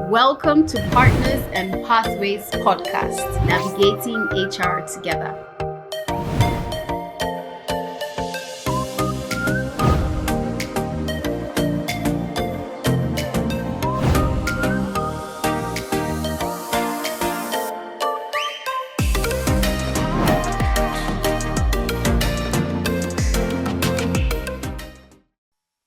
Welcome to Partners and Pathways podcast, navigating HR together.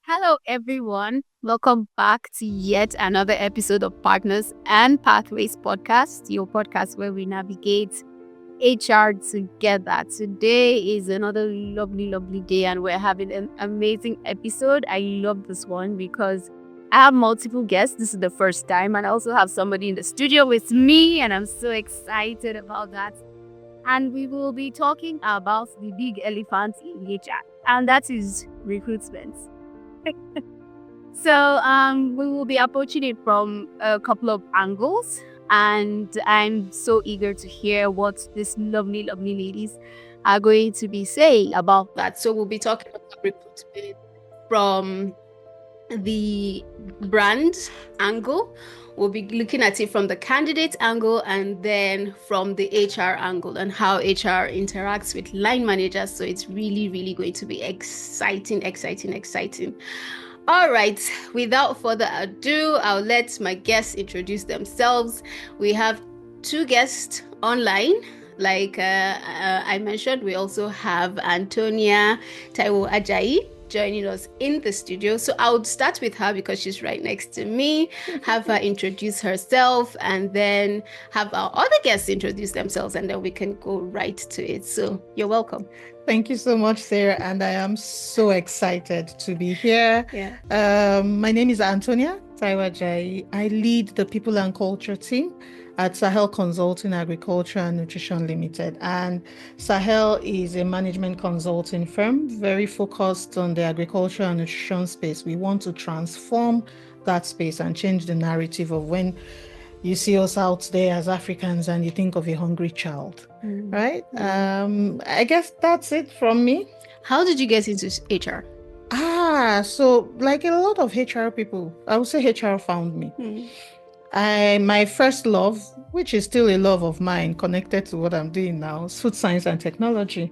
Hello, everyone. Welcome back to yet another episode of Partners and Pathways podcast, your podcast where we navigate HR together. Today is another lovely day, and we're having an amazing episode. I love this one because I have multiple guests. This is the first time, and I also have somebody in the studio with me, and I'm so excited about that. And we will be talking about the big elephant in HR, and that is recruitment. So we will be approaching it from a couple of angles, and I'm so eager to hear what these lovely ladies are going to be saying about that. So we'll be talking about recruitment from the brand angle. We'll be looking at it from the candidate angle and then from the HR angle and how HR interacts with line managers. So it's really going to be exciting. All right, without further ado, I'll let my guests introduce themselves. We have two guests online. Like I mentioned, we also have Anthonia Taiwo Ajayi joining us in the studio. So I would start with her because she's right next to me, have her introduce herself, and then have our other guests introduce themselves, and then we can go right to it. So you're welcome. Thank you so much, Sarah, and I am so excited to be here. My name is Anthonia Taiwo Ajayi. I lead the People and Culture team at Sahel Consulting Agriculture and Nutrition Limited. And Sahel is a management consulting firm very focused on the agriculture and nutrition space. We want to transform that space and change the narrative of when you see us out there as Africans and you think of a hungry child, right? I guess that's it from me. How did you get into HR? So like a lot of HR people, I would say HR found me. My first love, which is still a love of mine, connected to what I'm doing now, is food science and technology.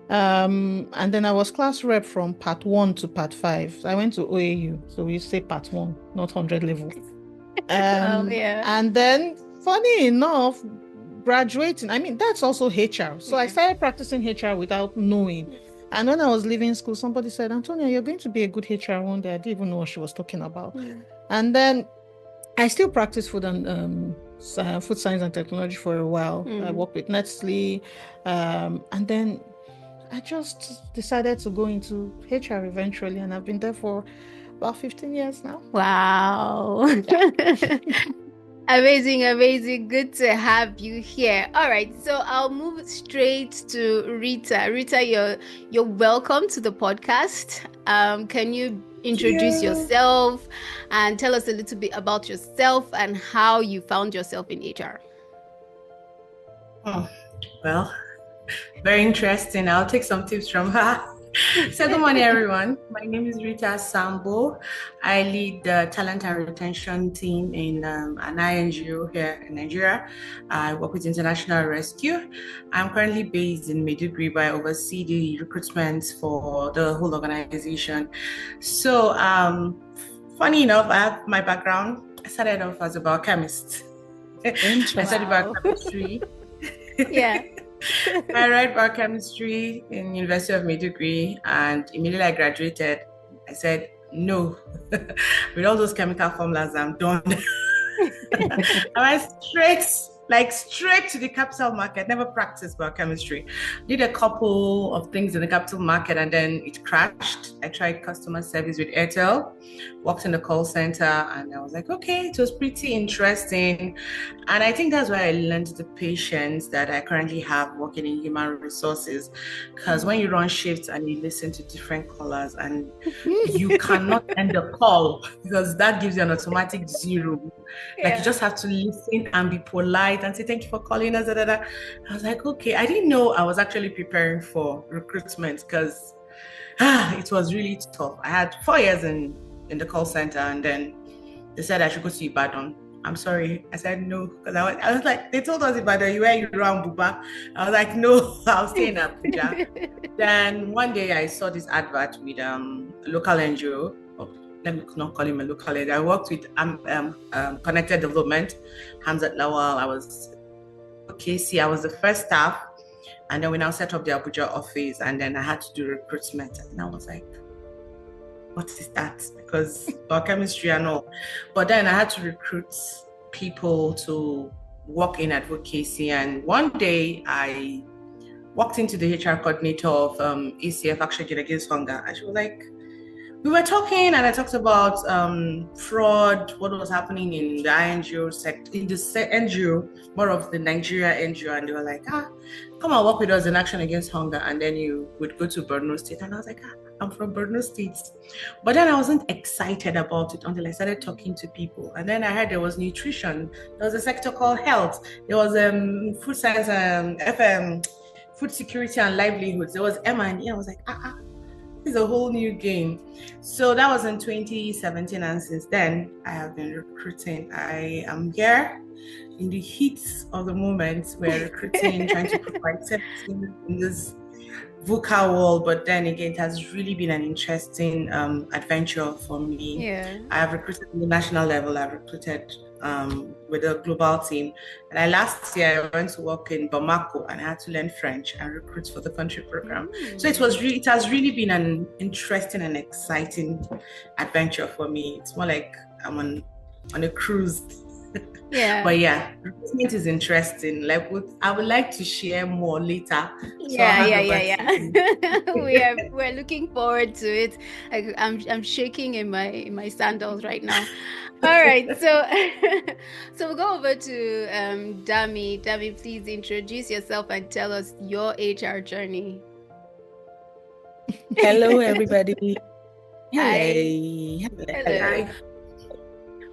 And then I was class rep from part 1 to part 5. I went to OAU, so we say part 1, not 100 level. And then, funny enough, graduating, that's also HR. So I started practicing HR without knowing. And when I was leaving school, somebody said, Anthonia, you're going to be a good HR one day. I didn't even know what she was talking about. And then I still practice food science and technology for a while. I worked with Nestle. And then I just decided to go into HR eventually. And I've been there for about 15 years now. Wow. Amazing. Good to have you here. All right, so I'll move straight to Rita. Rita, you're welcome to the podcast. Can you introduce yourself and tell us a little bit about yourself and how you found yourself in HR? Well, very interesting. I'll take some tips from her. So good morning, everyone. My name is Rita Sambo. I lead the talent and retention team in an INGO here in Nigeria. I work with International Rescue. I'm currently based in Maiduguri, but I oversee the recruitment for the whole organization. So, funny enough, I have my background. I started off as a biochemist. I studied biochemistry. I read biochemistry in University of Maiduguri, and immediately I graduated, I said, no, with all those chemical formulas, I'm done. I went straight to the capital market. Never practiced biochemistry. Did a couple of things in the capital market and then it crashed. I tried customer service with Airtel, worked in the call center, and I was like, okay, it was pretty interesting. And I think that's why I learned the patience that I currently have working in human resources. Because when you run shifts and you listen to different callers and you cannot end the call because that gives you an automatic 0. Like you just have to listen and be polite and say, thank you for calling us. I was like, okay, I didn't know I was actually preparing for recruitment because it was really tough. I had 4 years in the call center, and then they said I should go to Ibadan I'm sorry. I said no, because I was like, they told us about you wear Iran Buba. I was like, no, I'll stay in Abuja. Then one day I saw this advert with a local NGO. Oh, let me not call him a local NGO. I worked with Connected Development, Hamzat Lawal. I was KC. I was the first staff. And then we now set up the Abuja office, and then I had to do recruitment. And I was like, what is that? Because biochemistry and all. But then I had to recruit people to work in advocacy. And one day I walked into the HR coordinator of ACF, Action Against Hunger, and she was like, we were talking, and I talked about fraud, what was happening in the NGO sector, in the NGO, more of the Nigeria NGO, and they were like, come and work with us in Action Against Hunger, and then you would go to Borno State. And I was like, I'm from Borno State. But then I wasn't excited about it until I started talking to people. And then I heard there was nutrition, there was a sector called health, there was food science, food security and livelihoods, there was M&E. I was like, this is a whole new game. So that was in 2017, and since then I have been recruiting. I am here in the heat of the moment. We're recruiting, trying to provide services in this VUCA world, but then again, it has really been an interesting adventure for me. Yeah. I have recruited at the national level. I've recruited with a global team. And last year I went to work in Bamako, and I had to learn French and recruit for the country program. So it has really been an interesting and exciting adventure for me. It's more like I'm on a cruise. Yeah. But yeah, recruitment is interesting. Like, I would like to share more later. Yeah. We're looking forward to it. I'm shaking in my sandals right now. All right, so we'll go over to Dami. Dami, please introduce yourself and tell us your HR journey. Hello, everybody. Hi. Hello.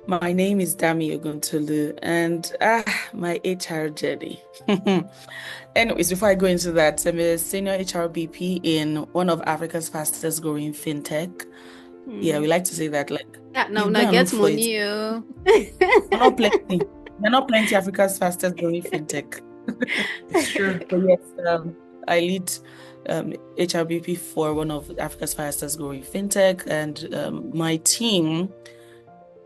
My name is Dami Oguntolu, and my HR journey. Anyways, before I go into that, I'm a senior HR BP in one of Africa's fastest growing fintech. Yeah, we like to say that, like, no, get money. Not plenty Africa's fastest growing fintech. It's true. But yes, I lead HRBP for one of Africa's fastest growing fintech, and my team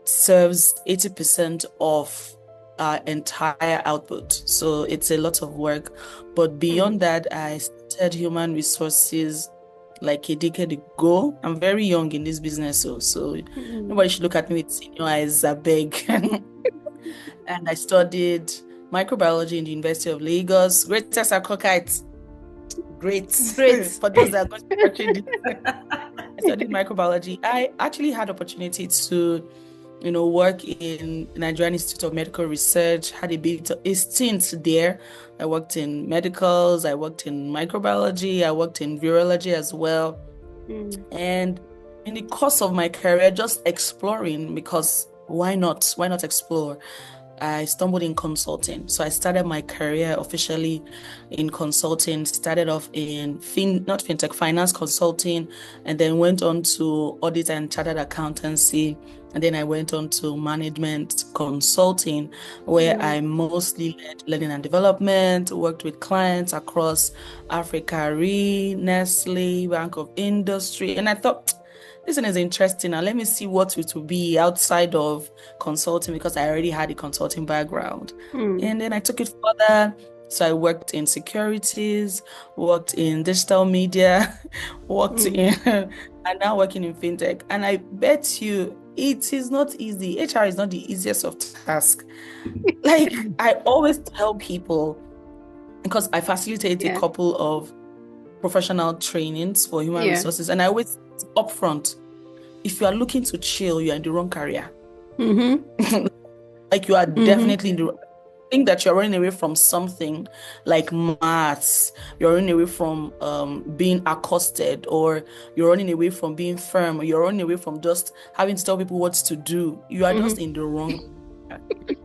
serves 80% of our entire output. So it's a lot of work. But beyond that, I started human resources like a decade ago. I'm very young in this business, so nobody should look at me with senior eyes, I beg. And I studied microbiology in the University of Lagos. Greatest Akrokites. Great. For those that are going to watch it. I studied microbiology. I actually had opportunity to work in Nigerian Institute of Medical Research, had a stint there. I worked in medicals, I worked in microbiology, I worked in virology as well. And in the course of my career, just exploring, because why not explore? I stumbled in consulting. So I started my career officially in consulting, started off in finance consulting, and then went on to audit and chartered accountancy. And then I went on to management consulting, where I mostly led learning and development, worked with clients across Africa, Nestle, Bank of Industry. And I thought, this one is interesting. Now let me see what it will be outside of consulting, because I already had a consulting background. And then I took it further. So I worked in securities, worked in digital media, and now working in fintech. And I bet you it is not easy. HR is not the easiest of tasks. Like, I always tell people, because I facilitate a couple of professional trainings for human resources, and I always upfront, if you are looking to chill, you are in the wrong career. Like, you are definitely in the wrong. Think that you're running away from something like maths, you're running away from being accosted, or you're running away from being firm, or you're running away from just having to tell people what to do. You are just in the wrong.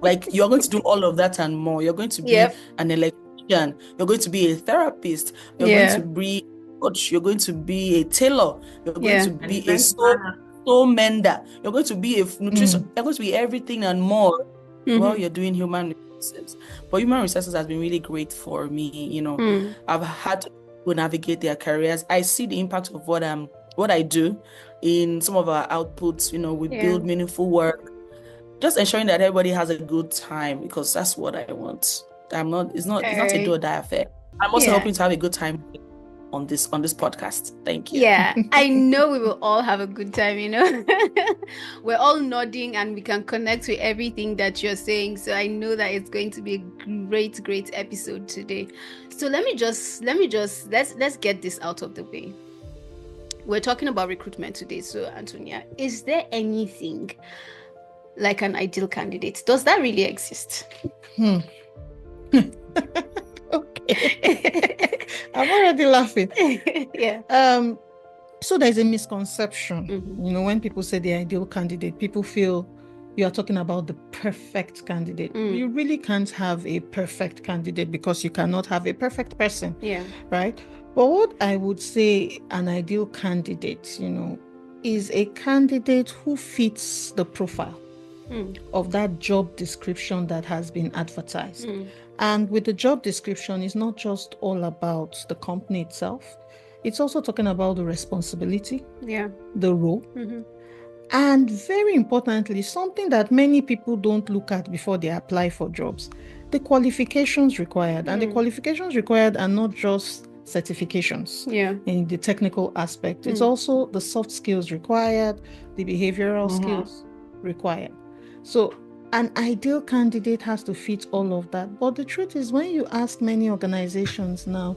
Like, you're going to do all of that and more. You're going to be an electrician, you're going to be a therapist, you're going to be a coach, you're going to be a tailor, you're going to be a soul mender, you're going to be a nutrition, you're going to be everything and more. Well, you're doing human resources, but human resources has been really great for me. You know, I've had to navigate their careers. I see the impact of what I do in some of our outputs. You know, we build meaningful work, just ensuring that everybody has a good time, because that's what I want. It's not a do or die affair. I'm also hoping to have a good time on this podcast. Thank you. Yeah, I know we will all have a good time, you know. We're all nodding and we can connect with everything that you're saying. So I know that it's going to be a great episode today. So let's get this out of the way. We're talking about recruitment today. So Anthonia, is there anything like an ideal candidate? Does that really exist? Okay. I'm already laughing. Yeah. So there's a misconception. You know, when people say the ideal candidate, people feel you are talking about the perfect candidate. You really can't have a perfect candidate because you cannot have a perfect person. Yeah. Right? But what I would say an ideal candidate, you know, is a candidate who fits the profile of that job description that has been advertised. And with the job description, it's not just all about the company itself. It's also talking about the responsibility, the role, and very importantly, something that many people don't look at before they apply for jobs, the qualifications required. And the qualifications required are not just certifications in the technical aspect. It's also the soft skills required, the behavioral skills required. So an ideal candidate has to fit all of that. But the truth is, when you ask many organizations now,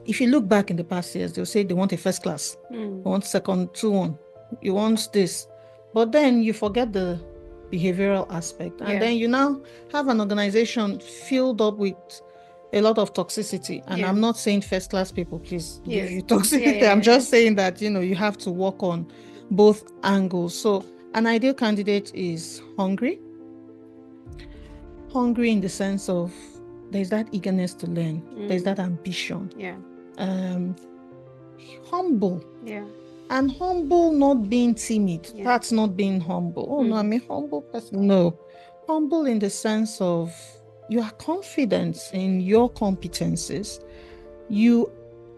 if you look back in the past years, they'll say they want a first class, they want second 2-1, you want this. But then you forget the behavioral aspect. And then you now have an organization filled up with a lot of toxicity. And I'm not saying first class people, please, you toxicity. I'm just saying that, you know, you have to work on both angles. So an ideal candidate is hungry in the sense of there's that eagerness to learn, there's that ambition, humble, and humble, not being timid. That's not being humble. Oh no, I'm a humble person. No, humble in the sense of you are confident in your competencies. You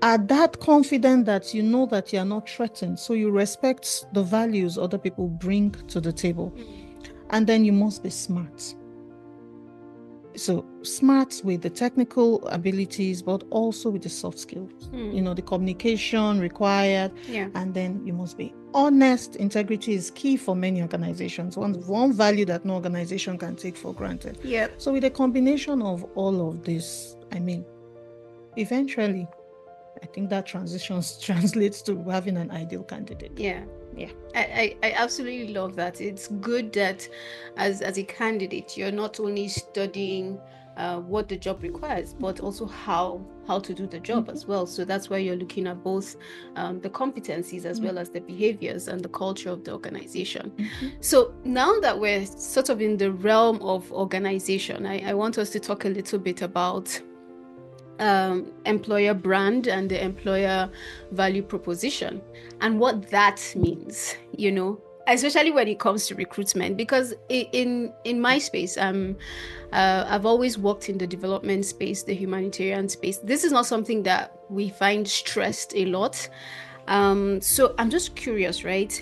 are that confident that you know that you are not threatened, so you respect the values other people bring to the table. And then you must be smart. So smart with the technical abilities, but also with the soft skills, you know, the communication required. And then you must be honest. Integrity is key for many organizations. One value that no organization can take for granted. So with a combination of all of this, I mean, eventually, I think that translates to having an ideal candidate. I absolutely love that. It's good that as a candidate, you're not only studying what the job requires, but also how to do the job as well. So that's why you're looking at both the competencies as well as the behaviors and the culture of the organization. So now that we're sort of in the realm of organization, I want us to talk a little bit about employer brand and the employer value proposition and what that means, you know, especially when it comes to recruitment. Because in my space, I've always worked in the development space, the humanitarian space. This is not something that we find stressed a lot. So I'm just curious, right?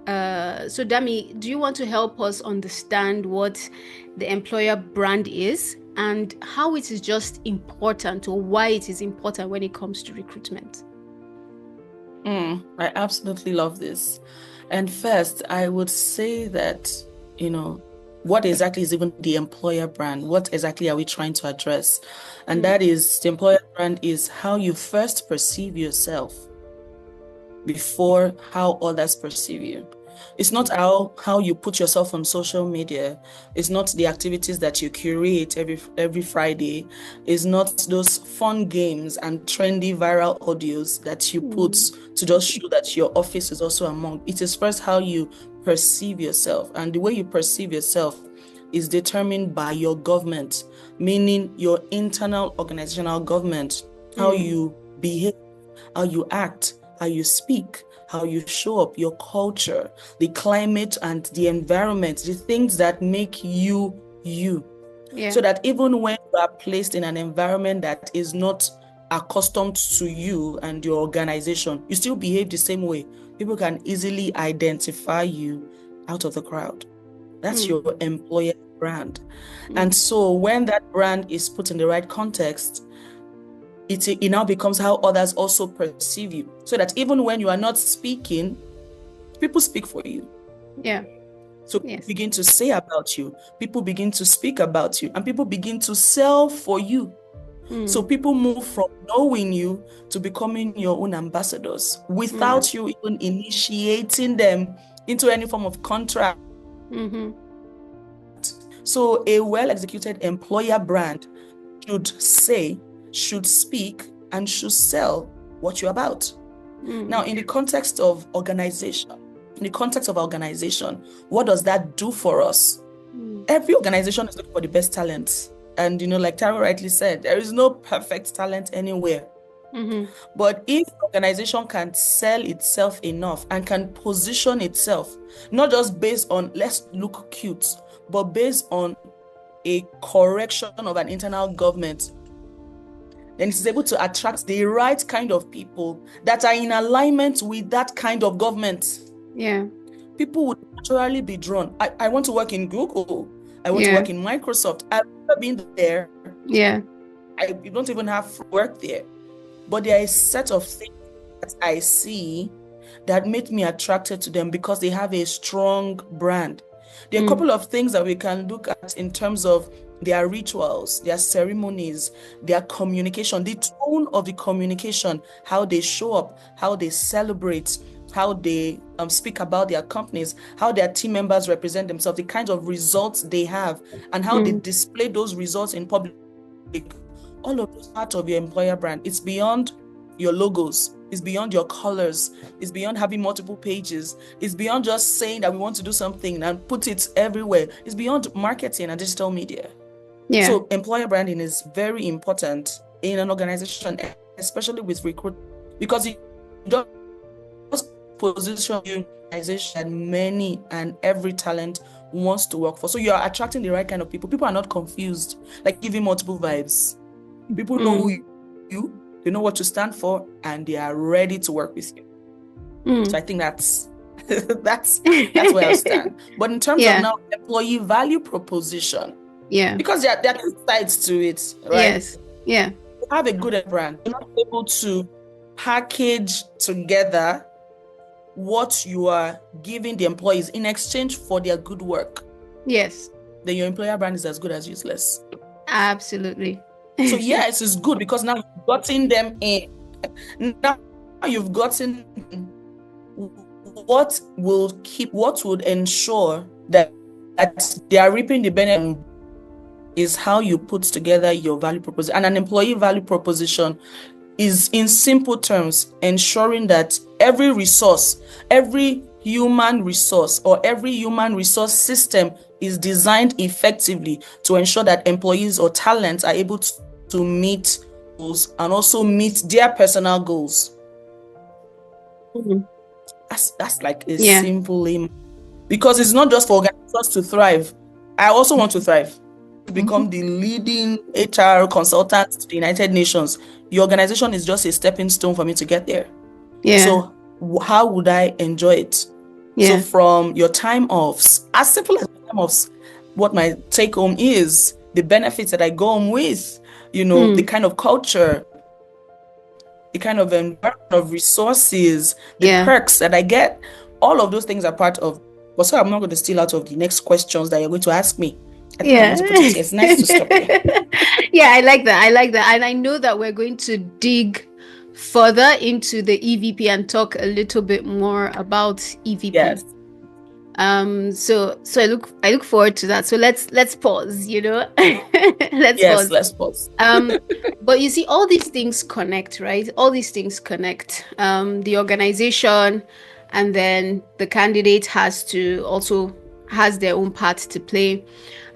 So Dami, do you want to help us understand what the employer brand is and how it is just important, or why it is important when it comes to recruitment? I absolutely love this. And first, I would say that, you know, what exactly is even the employer brand? What exactly are we trying to address? And that is, the employer brand is how you first perceive yourself before how others perceive you. It's not how you put yourself on social media. It's not the activities that you curate every Friday. It's not those fun games and trendy viral audios that you put to just show that your office is also among. It is first how you perceive yourself. And the way you perceive yourself is determined by your government, meaning your internal organizational government, how you behave, how you act, how you speak, how you show up, your culture, the climate and the environment, the things that make you you. Yeah. So that even when you are placed in an environment that is not accustomed to you and your organization, you still behave the same way. People can easily identify you out of the crowd. That's your employer brand. And so when that brand is put in the right context, it now becomes how others also perceive you. So that even when you are not speaking, people speak for you. Yeah. So people begin to say about you, people begin to speak about you, and people begin to sell for you. So people move from knowing you to becoming your own ambassadors without you even initiating them into any form of contract. So a well-executed employer brand should say, should speak, and should sell what you're about. Now, in the context of organization, what does that do for us? Every organization is looking for the best talents. And, like Tara rightly said, there is no perfect talent anywhere. But if the organization can sell itself enough and can position itself, not just based on let's look cute, but based on a correction of an internal government, then it is able to attract the right kind of people that are in alignment with that kind of government. Yeah. People would naturally be drawn. I want to work in Google. I want to work in Microsoft. I've never been there. Yeah. I don't even have work there. But there is a set of things that I see that made me attracted to them because they have a strong brand. There are a couple of things that we can look at in terms of their rituals, their ceremonies, their communication, the tone of the communication, how they show up, how they celebrate, how they speak about their companies, how their team members represent themselves, the kinds of results they have, and how they display those results in public. All of those part of your employer brand. It's beyond your logos. It's beyond your colors. It's beyond having multiple pages. It's beyond just saying that we want to do something and put it everywhere. It's beyond marketing and digital media. Yeah. So employer branding is very important in an organization, especially with recruitment, because it just position your organization that many and every talent wants to work for. So you're attracting the right kind of people. People are not confused, like giving multiple vibes. People know who you, they know what you stand for, and they are ready to work with you. So I think that's that's where I stand. But in terms of now employee value proposition, because there are two sides to it, right? Yes. Yeah. You have a good brand. You're not able to package together what you are giving the employees in exchange for their good work. Yes. Then your employer brand is as good as useless. Absolutely. So yes, it's good because now you've gotten them in. Now you've gotten what would ensure that they are reaping the benefit is how you put together your value proposition. And an employee value proposition is, in simple terms, ensuring that every resource, every human resource, or every human resource system is designed effectively to ensure that employees or talents are able to meet goals and also meet their personal goals. That's like a simple aim, because it's not just for organizations to thrive. I also want to thrive, to become the leading HR consultant to the United Nations. Your organization is just a stepping stone for me to get there. So how would I enjoy it? So from your time offs, as simple as time offs, what my take home is, the benefits that I go home with, the kind of culture, the kind of environment of resources, the perks that I get, all of those things are part of. But so I'm not going to steal out of the next questions that you're going to ask me. I think I'm going to put it here. It's nice to stop here. Yeah, I like that. And I know that we're going to dig further into the EVP and talk a little bit more about EVP. Yes. So I look forward to that. So let's pause, Let's pause. But you see, all these things connect, right? All these things connect. The organization, and then the candidate has their own part to play.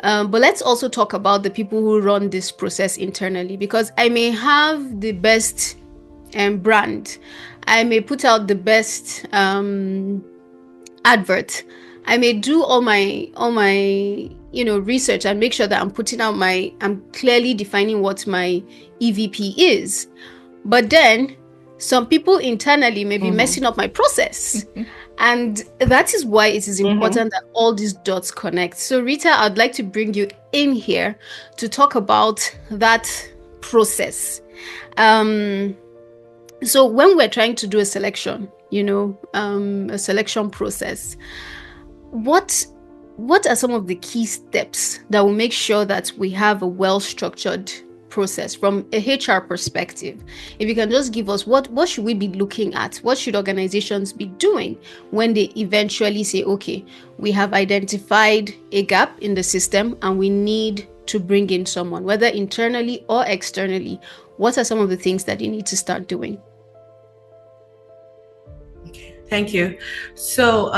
But let's also talk about the people who run this process internally, because I may have the best brand I may put out the best advert. I may do all my research and make sure that I'm clearly defining what my EVP is. But then some people internally may be messing up my process. And that is why it is important that all these dots connect. So Rita, I'd like to bring you in here to talk about that process. So when we're trying to do a selection, a selection process, what are some of the key steps that will make sure that we have a well-structured process from a HR perspective? If you can just give us what should we be looking at? What should organizations be doing when they eventually say, okay, we have identified a gap in the system and we need to bring in someone, whether internally or externally? What are some of the things that you need to start doing? Thank you. So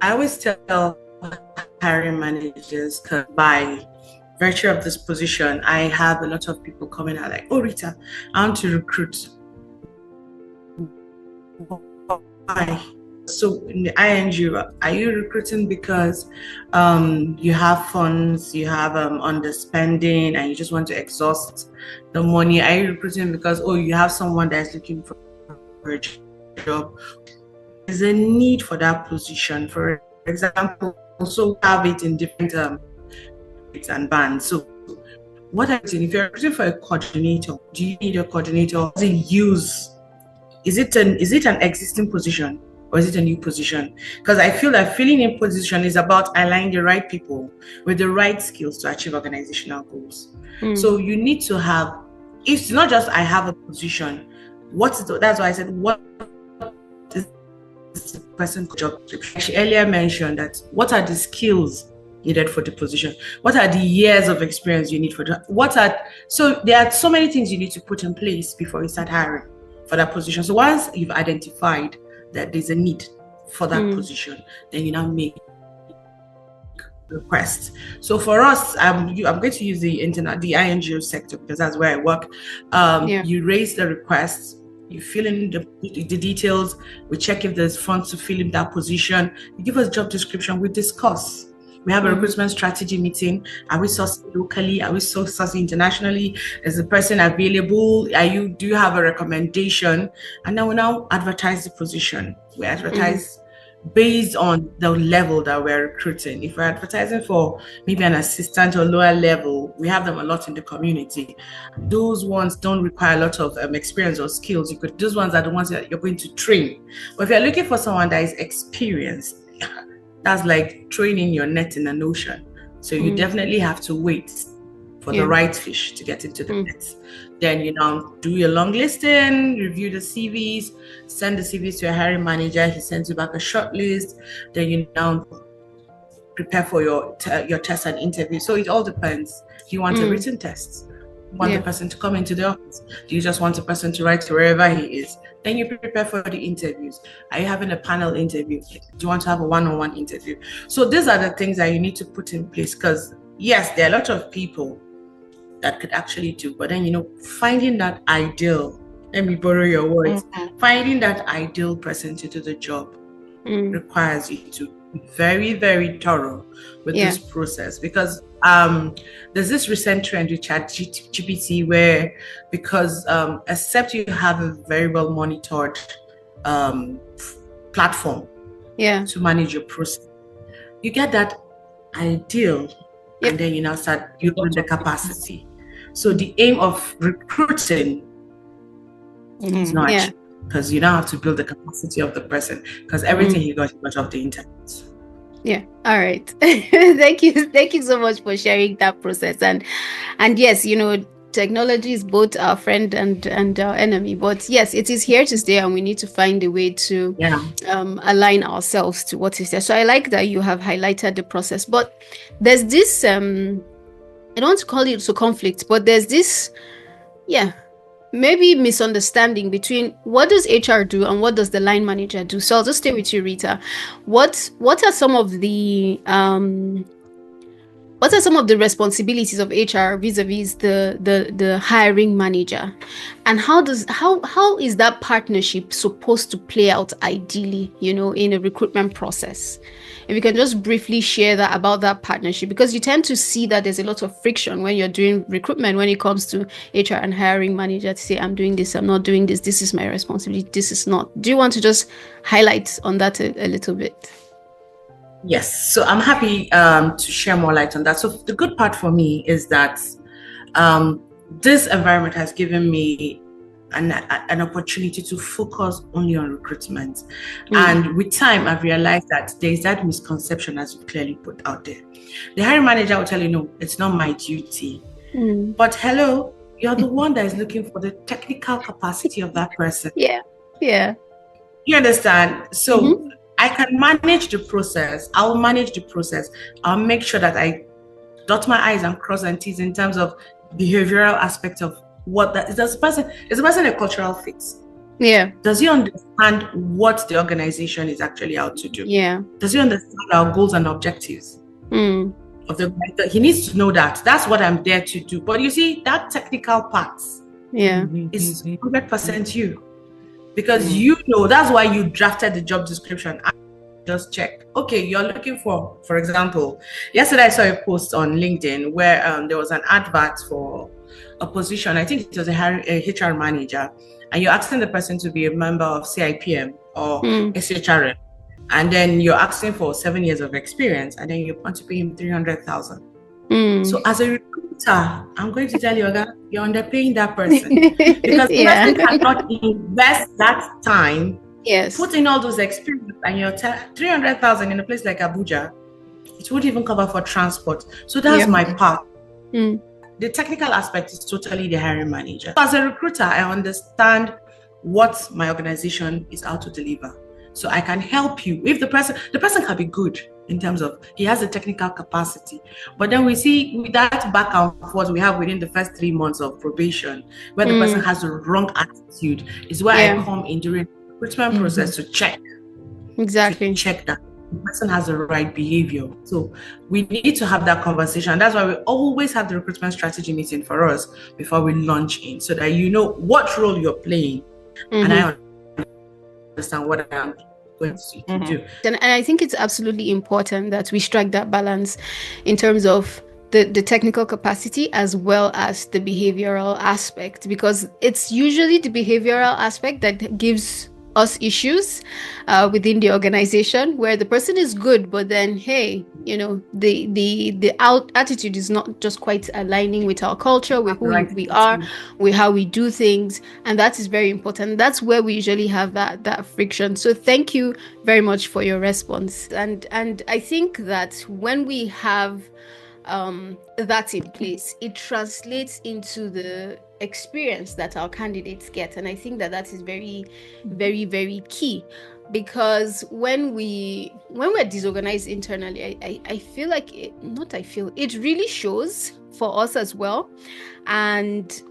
I always tell hiring managers, because by virtue of this position, I have a lot of people coming out like, oh, Rita, I want to recruit. Why? So in the ING, are you recruiting because you have funds, you have underspending, and you just want to exhaust the money? Are you recruiting because, oh, you have someone that's looking for a job? There's a need for that position, for example. So we have it in different and bands. So what I think, if you're recruiting for a coordinator, do you need a coordinator? Does it use? Is it an existing position or is it a new position? Because I feel that filling in position is about aligning the right people with the right skills to achieve organizational goals. So you need to have. It's not just I have a position. That's why I said what is the person's job description. She earlier mentioned that what are the skills needed for the position? What are the years of experience you need for that? So there are so many things you need to put in place before you start hiring for that position. So once you've identified that there's a need for that position, then you now make requests. So for us, I'm going to use the INGO sector because that's where I work. You raise the requests. You fill in the details. We check if there's funds to fill in that position. You give us job description. We discuss. We have a recruitment strategy meeting. Are we sourcing locally? Are we sourcing internationally? Is the person available? Do you have a recommendation? And then we now advertise the position. We advertise based on the level that we're recruiting. If we're advertising for maybe an assistant or lower level, we have them a lot in the community. Those ones don't require a lot of experience or skills. Those ones are the ones that you're going to train. But if you're looking for someone that is experienced, that's like training your net in an ocean. So you definitely have to wait for the right fish to get into the net. Then you now do your long listing, review the CVs, send the CVs to a hiring manager. He sends you back a short list. Then you now prepare for your test and interview. So it all depends. Do you want a written test? Do you want the person to come into the office? Do you just want the person to write to wherever he is? Then you prepare for the interviews. Are you having a panel interview? Do you want to have a one-on-one interview? So these are the things that you need to put in place, because yes, there are a lot of people that could actually do, but then finding that ideal, let me borrow your words, finding that ideal person to do the job requires you to be very, very thorough with this process, because there's this recent trend with ChatGPT where, because except you have a very well monitored platform to manage your process, you get that ideal and then you now start building the capacity. So the aim of recruiting is not because you now have to build the capacity of the person, because everything you got off the internet. Yeah. All right. Thank you so much for sharing that process. And yes, technology is both our friend and our enemy. But yes, it is here to stay, and we need to find a way to align ourselves to what is there. So I like that you have highlighted the process. But there's this I don't want to call it so conflict, but there's this maybe misunderstanding between what does HR do and what does the line manager do. So I'll just stay with you, Rita. What are some of the What are some of the responsibilities of HR vis-a-vis the hiring manager, and how is that partnership supposed to play out ideally, in a recruitment process? If you can just briefly share that about that partnership, because you tend to see that there's a lot of friction when you're doing recruitment when it comes to HR and hiring manager to say, I'm doing this, I'm not doing this, this is my responsibility, this is not. Do you want to just highlight on that a little bit? Yes, so I'm happy to share more light on that. So the good part for me is that this environment has given me an opportunity to focus only on recruitment. And with time, I've realized that there's that misconception, as you clearly put out there. The hiring manager will tell you, no, it's not my duty. But hello, you're the one that is looking for the technical capacity of that person. Yeah. You understand? So I can manage the process. I'll manage the process. I'll make sure that I dot my I's and cross and T's in terms of behavioral aspect of what that is. Is the person a cultural fit? Yeah. Does he understand what the organization is actually out to do? Yeah. Does he understand our goals and objectives? Of the he needs to know that. That's what I'm there to do. But you see, that technical part is 100% you. Because you know, that's why you drafted the job description. I just check. Okay, you're looking for example, yesterday I saw a post on LinkedIn where there was an advert for a position. I think it was a HR manager, and you're asking the person to be a member of CIPM or SHRM, and then you're asking for 7 years of experience, and then you want to pay him 300,000. So as a recruiter, I'm going to tell you, you're underpaying that person because the person cannot invest that time, put in all those experience, and you're 300,000 in a place like Abuja, it wouldn't even cover for transport. So that's my part. The technical aspect is totally the hiring manager. As a recruiter, I understand what my organization is out to deliver. So I can help you. If the person can be good in terms of he has the technical capacity, but then we see with that back and forth we have within the first 3 months of probation, where the person has the wrong attitude, is where I come in during the recruitment process to check. Exactly. To check that the person has the right behavior. So we need to have that conversation. That's why we always have the recruitment strategy meeting for us before we launch in, so that you know what role you're playing, and I understand what I am going to do. And I think it's absolutely important that we strike that balance in terms of the technical capacity as well as the behavioral aspect, because it's usually the behavioral aspect that gives us issues within the organization, where the person is good, but then the attitude is not just quite aligning with our culture, with who we are, with how we do things, and that is very important. That's where we usually have that friction. So thank you very much for your response, and I think that when we have that's in place, it translates into the experience that our candidates get. And I think that is very, very, very key, because when we're disorganized internally, I feel like it really shows for us as well, and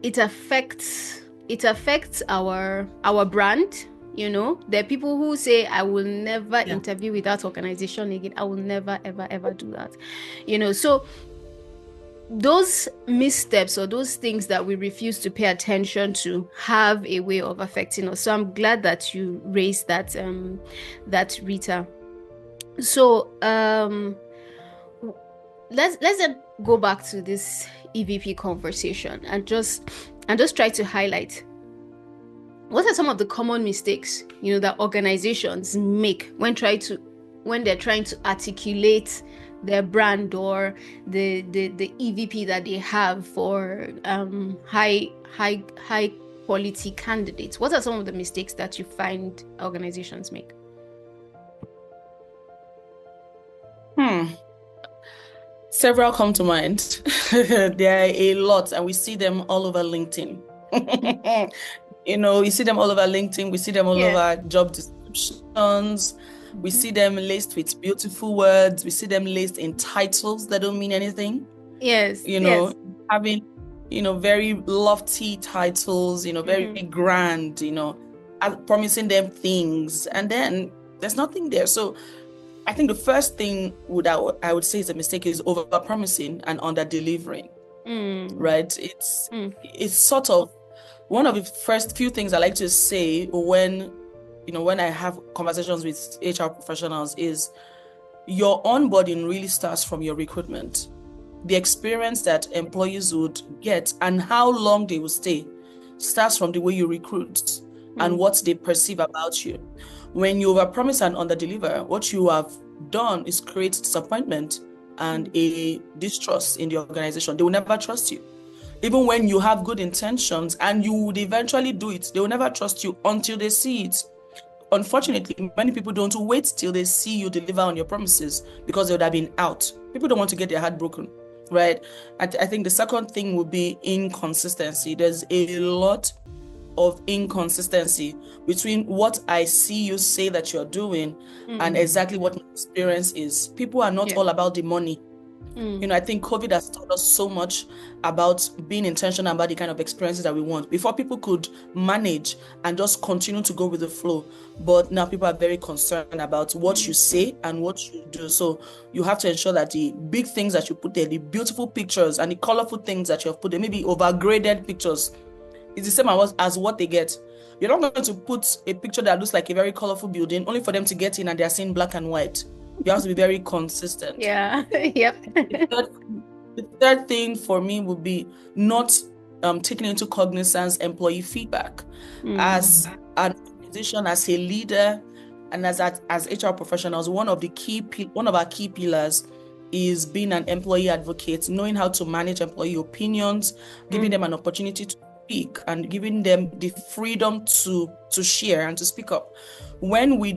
it affects our brand. There are people who say, I will never interview with that organization again. I will never, ever, ever do that. So those missteps or those things that we refuse to pay attention to have a way of affecting us. So I'm glad that you raised that, Rita. So let's then go back to this EVP conversation and just try to highlight what are some of the common mistakes that organizations make when they're trying to articulate their brand or the EVP that they have for high quality candidates. What are some of the mistakes that you find organizations make? Several come to mind. There are a lot, and we see them all over LinkedIn. You see them all over LinkedIn. We see them all over job descriptions. We see them laced with beautiful words. We see them laced in titles that don't mean anything. Yes. Having, very lofty titles, very promising them things. And then there's nothing there. So I think the first thing I would say is a mistake is over-promising and under-delivering, right? It's sort of one of the first few things I like to say when I have conversations with HR professionals is your onboarding really starts from your recruitment. The experience that employees would get and how long they will stay starts from the way you recruit and what they perceive about you. When you overpromise and underdeliver, what you have done is create disappointment and a distrust in the organization. They will never trust you. Even when you have good intentions and you would eventually do it, they will never trust you until they see it. Unfortunately, many people don't wait till they see you deliver on your promises because they would have been out. People don't want to get their heart broken, right? I think the second thing would be inconsistency. There's a lot of inconsistency between what I see you say that you're doing and exactly what my experience is. People are not all about the money. I think COVID has taught us so much about being intentional about the kind of experiences that we want. Before, people could manage and just continue to go with the flow. But now people are very concerned about what you say and what you do. So you have to ensure that the big things that you put there, the beautiful pictures and the colorful things that you have put there, maybe overgraded pictures, it's the same as what they get. You're not going to put a picture that looks like a very colorful building only for them to get in and they're seeing black and white. You have to be very consistent. Yeah. Yep. The third thing for me would be not taking into cognizance employee feedback. As an organization, as a leader, and as HR professionals, one of our key pillars is being an employee advocate, knowing how to manage employee opinions, giving them an opportunity to speak, and giving them the freedom to share and to speak up. When we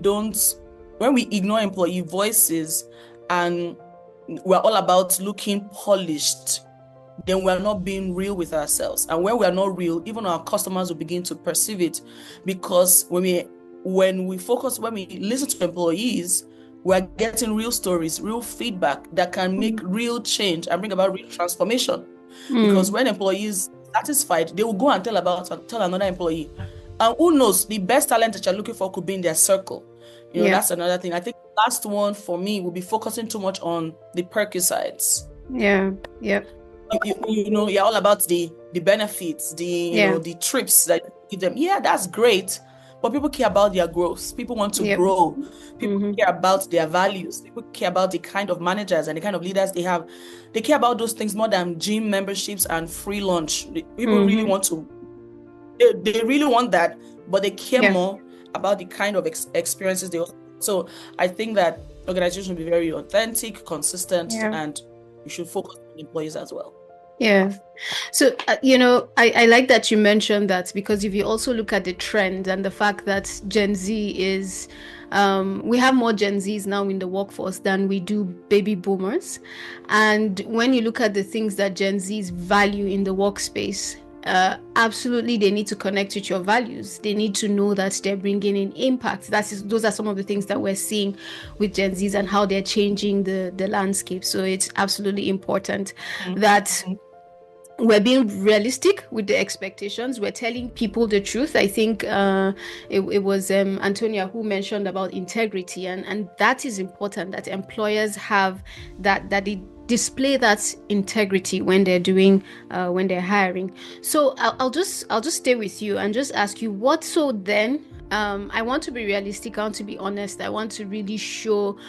ignore employee voices and we're all about looking polished, then we're not being real with ourselves. And when we're not real, even our customers will begin to perceive it, because when we listen to employees, we're getting real stories, real feedback that can make real change and bring about real transformation. Because when employees are satisfied, they will go and tell another employee. And who knows, the best talent that you're looking for could be in their circle. That's another thing. I think the last one for me will be focusing too much on the perquisites. Yeah. Yep. You're all about the benefits, the trips that you give them. Yeah, that's great. But people care about their growth. People want to grow. People care about their values. People care about the kind of managers and the kind of leaders they have. They care about those things more than gym memberships and free lunch. People really want to. They really want that, but they care more about the kind of experiences they offer. So I think that organizations should be very authentic, consistent, and you should focus on employees as well. Yeah. So, I like that you mentioned that, because if you also look at the trend and the fact that Gen Z is, we have more Gen Zs now in the workforce than we do baby boomers. And when you look at the things that Gen Zs value in the workspace, absolutely they need to connect with your values. They need to know that they're bringing in impact. Those are some of the things that we're seeing with Gen Zs and how they're changing the landscape. So it's absolutely important that we're being realistic with the expectations. We're telling people the truth. I think it was Anthonia who mentioned about integrity, and that is important, that employers have that they display that integrity when they're doing when they're hiring. So I'll just stay with you and just ask you, what so then I want to be realistic, I want to be honest, I want to really show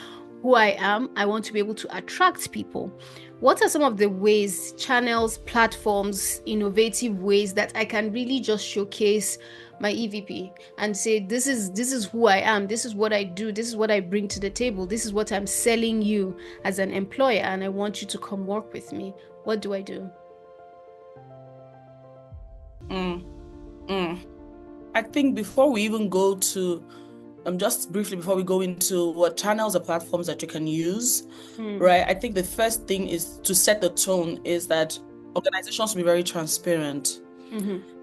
who I am, I want to be able to attract people. What are some of the ways, channels, platforms, innovative ways that I can really just showcase my EVP and say, this is who I am, this is what I do, this is what I bring to the table, this is what I'm selling you as an employer, and I want you to come work with me? What do I do? I think before we even go to just briefly before we go into what channels or platforms that you can use, right? I think the first thing is to set the tone is that organizations should be very transparent.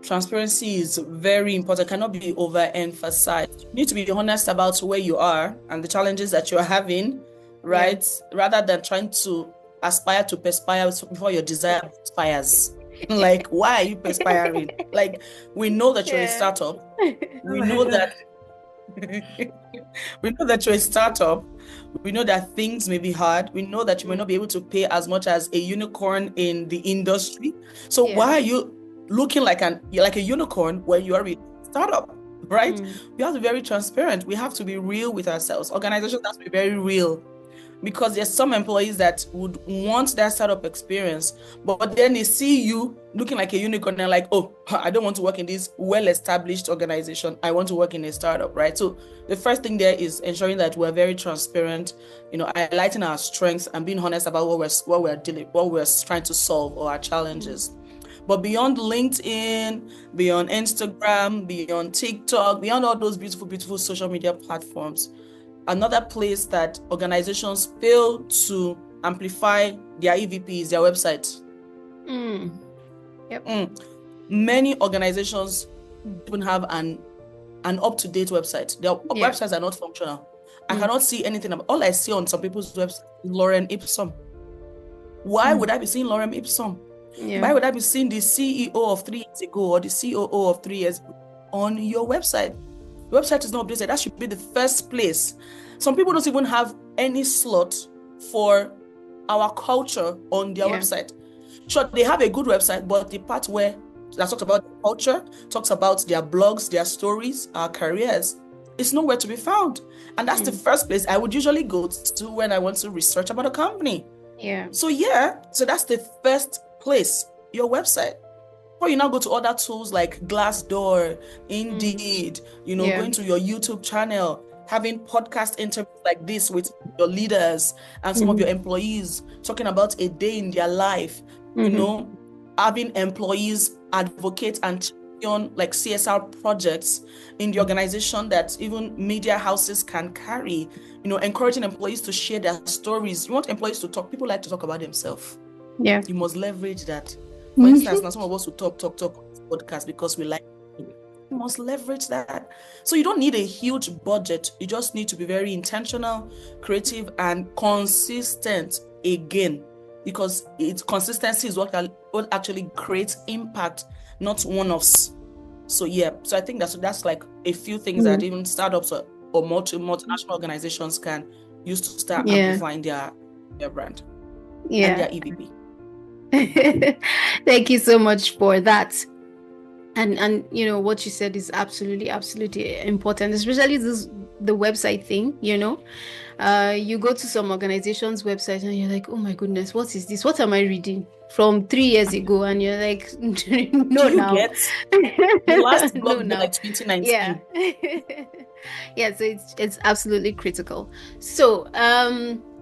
Transparency is very important, cannot be overemphasized. You need to be honest about where you are and the challenges that you're having, right? Rather than trying to aspire to perspire before your desire expires. Like, why are you perspiring? Like, we know that you're a startup. We know that you're a startup, We know that things may be hard. We know that you may not be able to pay as much as a unicorn in the industry. So why are you looking like a unicorn when you are a startup, right? We have to be very transparent. We have to be real with ourselves. Organizations have to be very real, because there's some employees that would want that startup experience, but then they see you looking like a unicorn and like, oh, I don't want to work in this well-established organization. I want to work in a startup, right? So the first thing there is ensuring that we're very transparent, highlighting our strengths and being honest about what we're trying to solve, or our challenges. But beyond LinkedIn, beyond Instagram, beyond TikTok, beyond all those beautiful, beautiful social media platforms, another place that organizations fail to amplify their EVP is their website. Many organizations don't have an up-to-date website. Their websites are not functional. I cannot see anything about. All I see on some people's websites is Lorem Ipsum. Why would I be seeing Lorem Ipsum? Why would I be seeing the CEO of 3 years ago or the COO of 3 years ago on your website? The website is not updated. That should be the first place. Some people don't even have any slot for our culture on their website. Sure, they have a good website, but the part where that talks about the culture, talks about their blogs, their stories, our careers, it's nowhere to be found. And that's the first place I would usually go to when I want to research about a company. So that's the first place, your website. Or you now go to other tools like Glassdoor, Indeed, going to your YouTube channel, having podcast interviews like this with your leaders and some of your employees, talking about a day in their life, having employees advocate and champion like CSR projects in the organization that even media houses can carry, encouraging employees to share their stories. You want employees to talk. People like to talk about themselves. You must leverage that. For instance, now some of us will talk on this podcast because we like it. You must leverage that. So you don't need a huge budget. You just need to be very intentional, creative, and consistent again, because consistency is what actually creates impact, not one-offs. So so I think that's like a few things that even startups or multinational organizations can use to start amplifying their brand and their EVP. Thank you so much for that. And what you said is absolutely important, especially the website thing. You go to some organizations' website and you're like, oh my goodness, what is this? What am I reading from 3 years ago? And you're like, no, now. The last blog was like 2019. So it's absolutely critical. So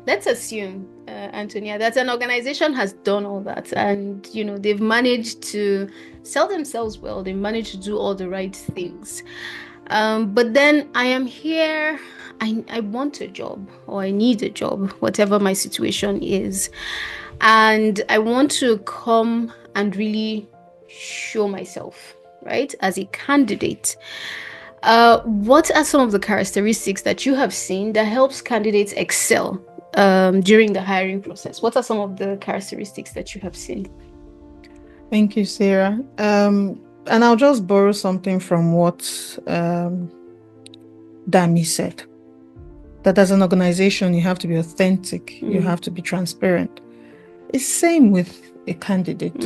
let's assume, Anthonia, that an organization has done all that and, they've managed to sell themselves well. They've managed to do all the right things. But then I am here, I want a job, or I need a job, whatever my situation is. And I want to come and really show myself, right, as a candidate. What are some of the characteristics that you have seen that helps candidates excel during the hiring process? What are some of the characteristics that you have seen? Thank you, Sarah. And I'll just borrow something from what Dami said. That as an organization, you have to be authentic. You have to be transparent. It's same with a candidate.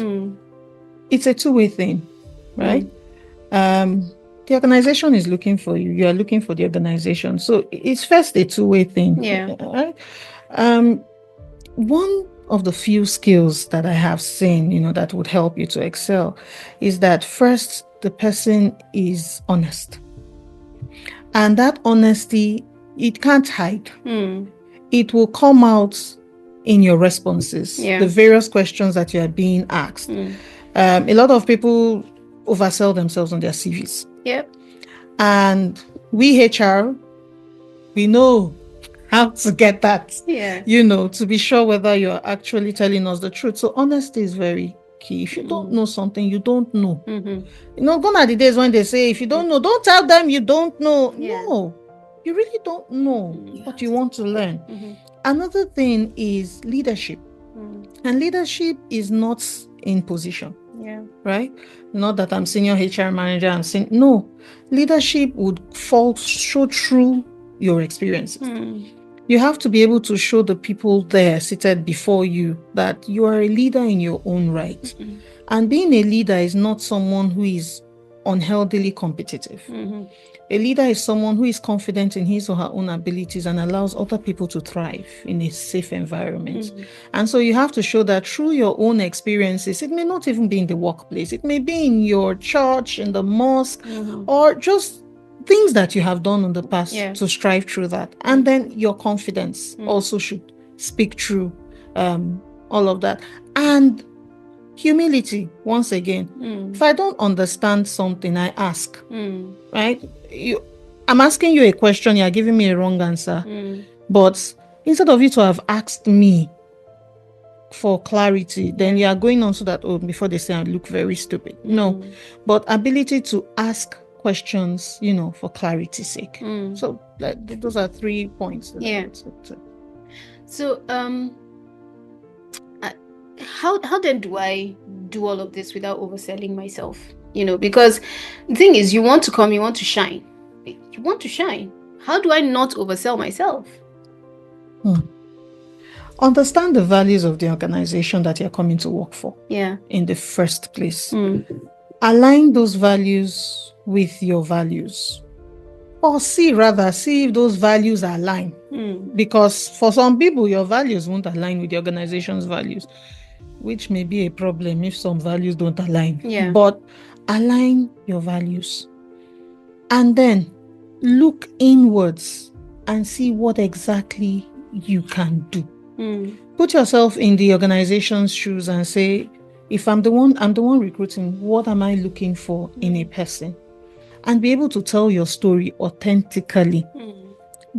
It's a two-way thing, right? The organization is looking for you. You are looking for the organization. So it's first a two-way thing. Right? One of the few skills that I have seen, that would help you to excel is that first, the person is honest. And that honesty, it can't hide. It will come out in your responses, the various questions that you are being asked. A lot of people oversell themselves on their CVs. And we HR, we know how to get that, to be sure whether you're actually telling us the truth. So honesty is very key. If you don't know something, you don't know. Gone are the days when they say, if you don't know, don't tell them you don't know. No, you really don't know what you want to learn. Another thing is leadership. And leadership is not in position. Right? Not that I'm senior HR manager. I'm saying no. Leadership would show through your experiences. You have to be able to show the people there seated before you that you are a leader in your own right. Mm-hmm. And being a leader is not someone who is unhealthily competitive. Mm-hmm. A leader is someone who is confident in his or her own abilities and allows other people to thrive in a safe environment. Mm-hmm. And so you have to show that through your own experiences. It may not even be in the workplace. It may be in your church, in the mosque, Mm-hmm. or just things that you have done in the past Yeah. to strive through that. And then your confidence also should speak through all of that. And humility, once again. If I don't understand something, I ask. Right? I'm asking you a question, you're giving me a wrong answer. But instead of you to have asked me for clarity, then you are going on so that, before they say I look very stupid. No. But ability to ask questions, for clarity's sake. So those are 3 points. Yeah. So how then do I do all of this without overselling myself? Because the thing is, you want to come, you want to shine. You want to shine. How do I not oversell myself? Understand the values of the organization that you're coming to work for. Yeah. In the first place. Align those values with your values. Or see if those values align. Because for some people, your values won't align with the organization's values, which may be a problem if some values don't align. Yeah. But align your values. And then look inwards and see what exactly you can do. Put yourself in the organization's shoes and say, if I'm the one recruiting, what am I looking for in a person? And be able to tell your story authentically.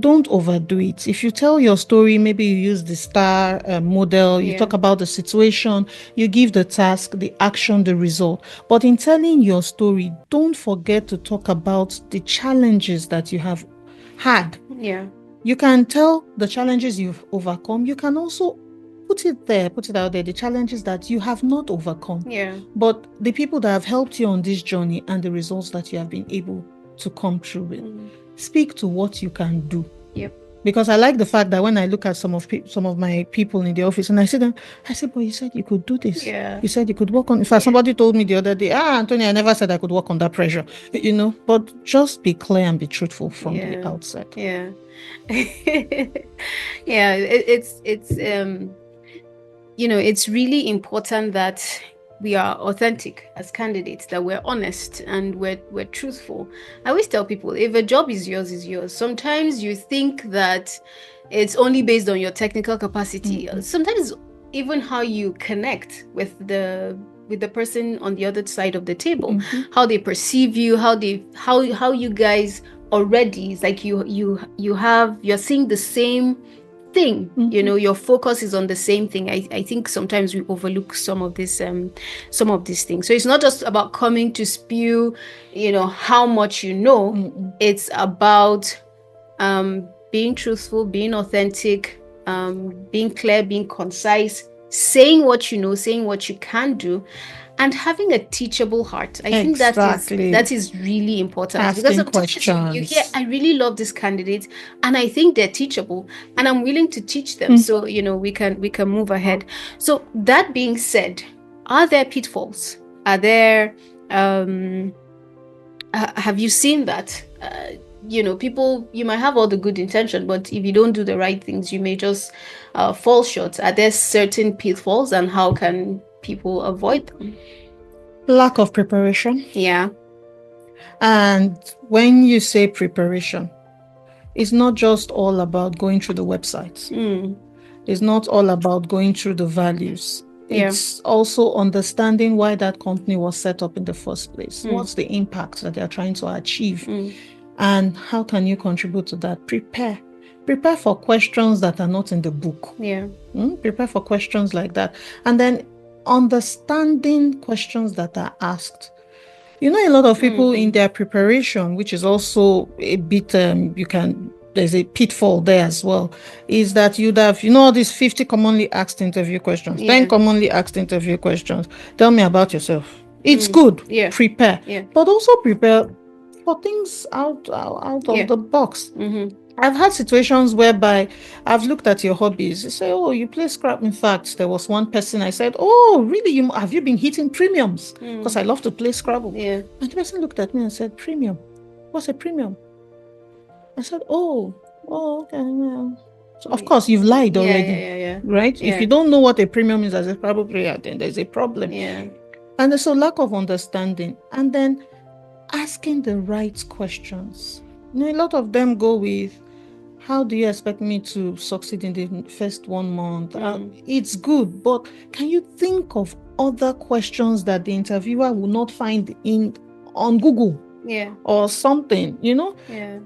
Don't overdo it. If you tell your story, maybe you use the STAR model, you talk about the situation, you give the task, the action, the result. But in telling your story, don't forget to talk about the challenges that you have had. Yeah. You can tell the challenges you've overcome. You can also put it out there, the challenges that you have not overcome. Yeah. But the people that have helped you on this journey and the results that you have been able to come through with. Speak to what you can do. Yep. Because I like the fact that when I look at some of my people in the office and I see them, I say, but you said you could do this. Yeah. You said you could work on. In fact, somebody told me the other day, Anthonia, I never said I could work on that pressure. But just be clear and be truthful from the outset. Yeah. Yeah. It's really important that we are authentic as candidates, that we're honest and we're truthful. I always tell people, if a job is yours, is yours. Sometimes you think that it's only based on your technical capacity. Sometimes even how you connect with the person on the other side of the table, how they perceive you, how you guys already, it's like you're seeing the same thing. Your focus is on the same thing. I think sometimes we overlook some of these things. So it's not just about coming to spew how much it's about being truthful, being authentic, being clear, being concise, saying what you know, saying what you can do, and having a teachable heart. I think that is really important. Asking because questions. You hear, I really love this candidate, and I think they're teachable, and I'm willing to teach them. So we can move ahead. So that being said, are there pitfalls? Are there? Have you seen that? People, you might have all the good intention, but if you don't do the right things, you may just fall short. Are there certain pitfalls, and how can people avoid them? Lack of preparation. Yeah. And when you say preparation, it's not just all about going through the websites. It's not all about going through the values. It's also understanding why that company was set up in the first place. What's the impact that they're trying to achieve? And how can you contribute to that? Prepare for questions that are not in the book. Prepare for questions like that. And then understanding questions that are asked. A lot of people in their preparation, which is also a bit, there's a pitfall there as well, is that you'd have, all these 50 commonly asked interview questions, 10 commonly asked interview questions. Tell me about yourself. It's good. Prepare. But also prepare for things out of the box. I've had situations whereby I've looked at your hobbies. You say, "Oh, you play scrap." In fact, there was one person I said, "Oh, really? Have you been hitting premiums?" Because I love to play Scrabble. Yeah. And the person looked at me and said, "Premium? What's a premium?" I said, "Oh, okay. Yeah." So of course, you've lied already, Yeah. right? Yeah. If you don't know what a premium is as a Scrabble player, then there's a problem. Yeah. And there's a lack of understanding. And then asking the right questions. A lot of them go with, how do you expect me to succeed in the first 1 month? It's good, but can you think of other questions that the interviewer will not find on Google? Yeah. Or something, Yeah.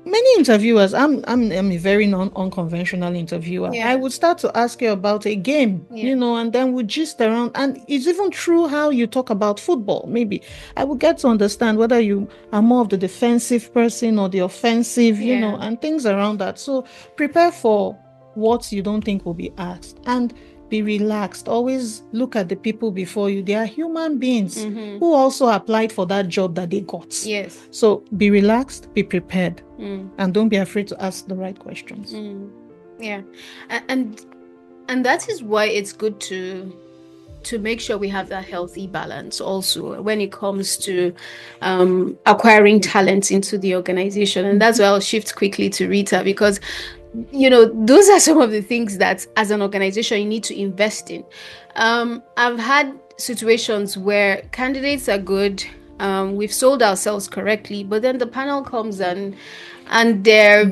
Many interviewers, I'm a very unconventional interviewer. Yeah. I would start to ask you about a game, and then we gist around. And it's even true how you talk about football. Maybe I would get to understand whether you are more of the defensive person or the offensive, and things around that. So prepare for what you don't think will be asked, and be relaxed. Always look at the people before you. They are human beings who also applied for that job that they got. Yes. So be relaxed, be prepared, and don't be afraid to ask the right questions. Yeah, and that is why it's good to make sure we have that healthy balance also when it comes to acquiring talent into the organization. And that's why I'll shift quickly to Rita, because those are some of the things that as an organization you need to invest in. I've had situations where candidates are good, we've sold ourselves correctly, but then the panel comes and they're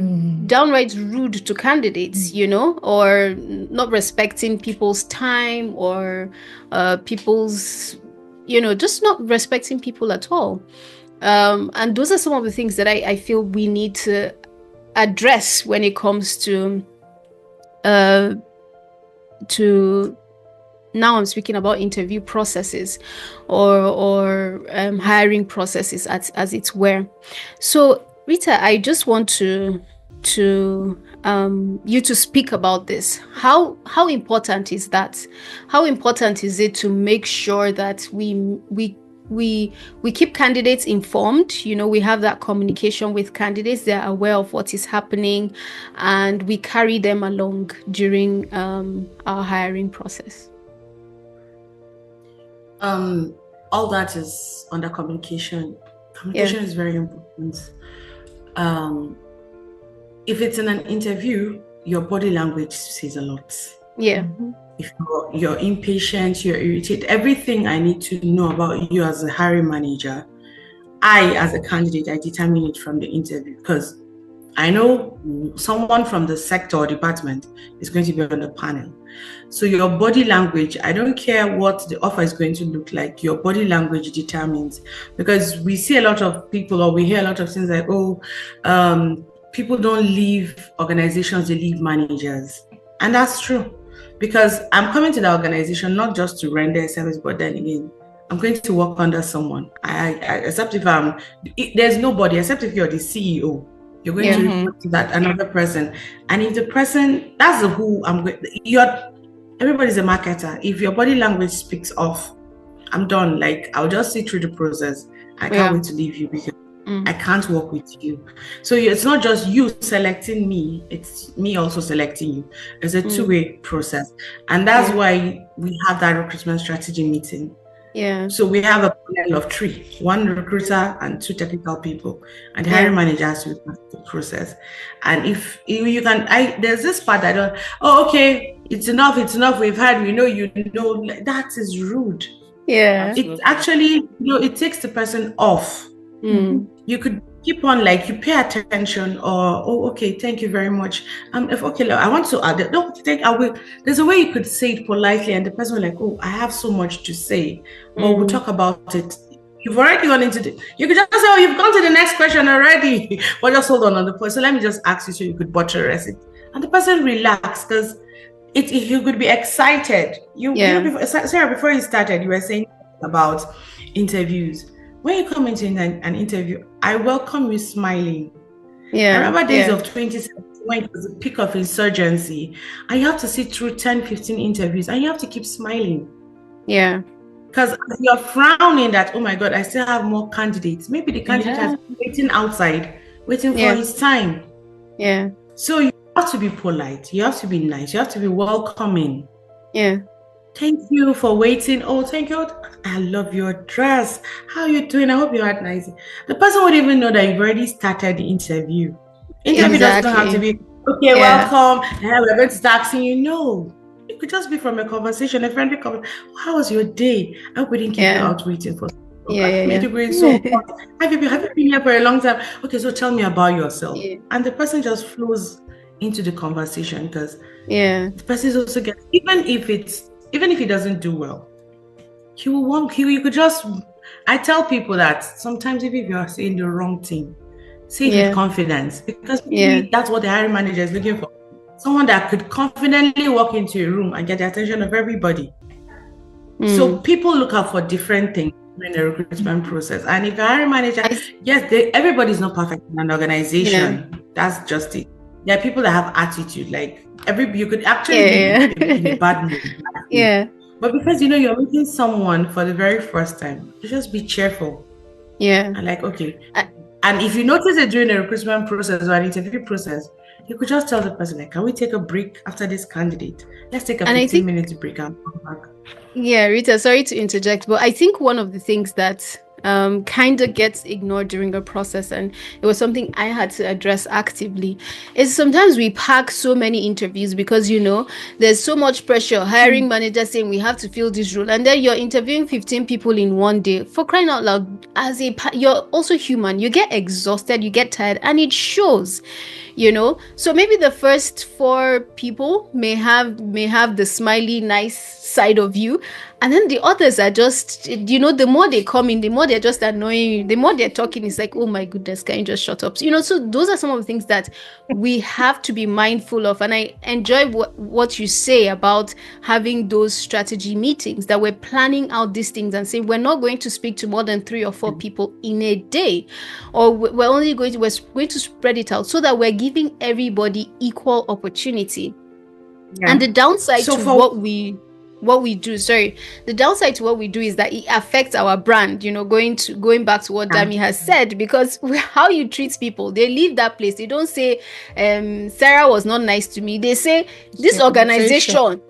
downright rude to candidates, or not respecting people's time, or people's, just not respecting people at all. And those are some of the things that I feel we need to address when it comes to now I'm speaking about interview processes or hiring processes as it were. So Rita, I just want to you to speak about this. How important is that? How important is it to make sure that we keep candidates informed? We have that communication with candidates. They're aware of what is happening, and we carry them along during our hiring process. All that is under communication. Communication is very important. If it's in an interview, your body language says a lot. Yeah. If you're impatient, you're irritated, everything I need to know about you as a hiring manager, I, as a candidate, I determine it from the interview, because I know someone from the sector or department is going to be on the panel. So your body language, I don't care what the offer is going to look like, your body language determines. Because we see a lot of people, or we hear a lot of things like, people don't leave organizations, they leave managers. And that's true. Because I'm coming to the organization not just to render a service, but then again, I'm going to work under someone. Except if there's nobody, except if you're the CEO. You're going to report to that another person. And if the person, that's who I'm going, everybody's a marketer. If your body language speaks off, I'm done. Like, I'll just see through the process. I can't wait to leave you because I can't work with you. So it's not just you selecting me, it's me also selecting you. It's a two-way process. And that's why we have that recruitment strategy meeting. Yeah. So we have a panel of 3, 1 recruiter and 2 technical people, and the hiring manager has to be part of the process. And if you can, there's this part I don't. Oh, okay, it's enough. We've had. We know that is rude. Yeah. It actually, it takes the person off. You could keep on, like, you pay attention, or okay, thank you very much. If I want to add it, don't think I will. There's a way you could say it politely, and the person will, like, oh, I have so much to say, but we'll talk about it. You've already gone into you could just say, oh, you've gone to the next question already, but just hold on the point. So let me just ask you so you could buttress it, and the person relax, because you could be excited. Sarah, before you started, you were saying about interviews. When you come into an interview, I welcome you smiling. Yeah. I remember days of 2017 when it was the peak of insurgency, and you have to sit through 10, 15 interviews, and you have to keep smiling. Yeah. Because you're frowning that, oh my God, I still have more candidates. Maybe the candidate has been waiting outside, waiting for his time. Yeah. So you have to be polite. You have to be nice. You have to be welcoming. Yeah. Thank you for waiting. Oh, thank you. I love your dress. How are you doing? I hope you had nice. The person would even know that you've already started the interview. Interview doesn't have to Exactly. be, okay, Yeah. welcome. We're going to start asking you. No. It could just be from a conversation, a friendly conversation. How was your day? I hope we didn't keep you Yeah. out waiting for Yeah. Maiduguri is so hot. Have you been here for a long time? Okay, so tell me about yourself. Yeah. And the person just flows into the conversation because Yeah. the person is also getting, even if he doesn't do well, he will want you could just, I tell people that sometimes if you are saying the wrong thing, say it with confidence, because that's what the hiring manager is looking for. Someone that could confidently walk into a room and get the attention of everybody. So people look out for different things in the recruitment process. And if a hiring manager, everybody's not perfect in an organization. That's just it. There are people that have attitude, like you could actually be in a bad mood. Yeah. But because you're meeting someone for the very first time, you just be cheerful. Yeah. And like, okay. And if you notice it during a recruitment process or an interview process, you could just tell the person, like, can we take a break after this candidate? Let's take a 15-minute break and come back. Yeah, Rita, sorry to interject, but I think one of the things that kind of gets ignored during a process, and it was something I had to address actively, is sometimes we pack so many interviews because there's so much pressure. Hiring manager saying we have to fill this role, and then you're interviewing 15 people in one day. For crying out loud, you're also human. You get exhausted, you get tired, and it shows. So maybe the first 4 people may have the smiley, nice side of you, and then the others are just, the more they come in, the more they're just annoying you. The more they're talking, it's like, oh my goodness, can you just shut up? So those are some of the things that we have to be mindful of. And I enjoy what you say about having those strategy meetings, that we're planning out these things and saying we're not going to speak to more than 3 or 4 people in a day, or we're going to spread it out so that we're giving everybody equal opportunity. And the downside to what we do, the downside to what we do is that it affects our brand, going back to what Dami has said, because how you treat people, they leave that place. They don't say, Sarah was not nice to me. They say, this organization,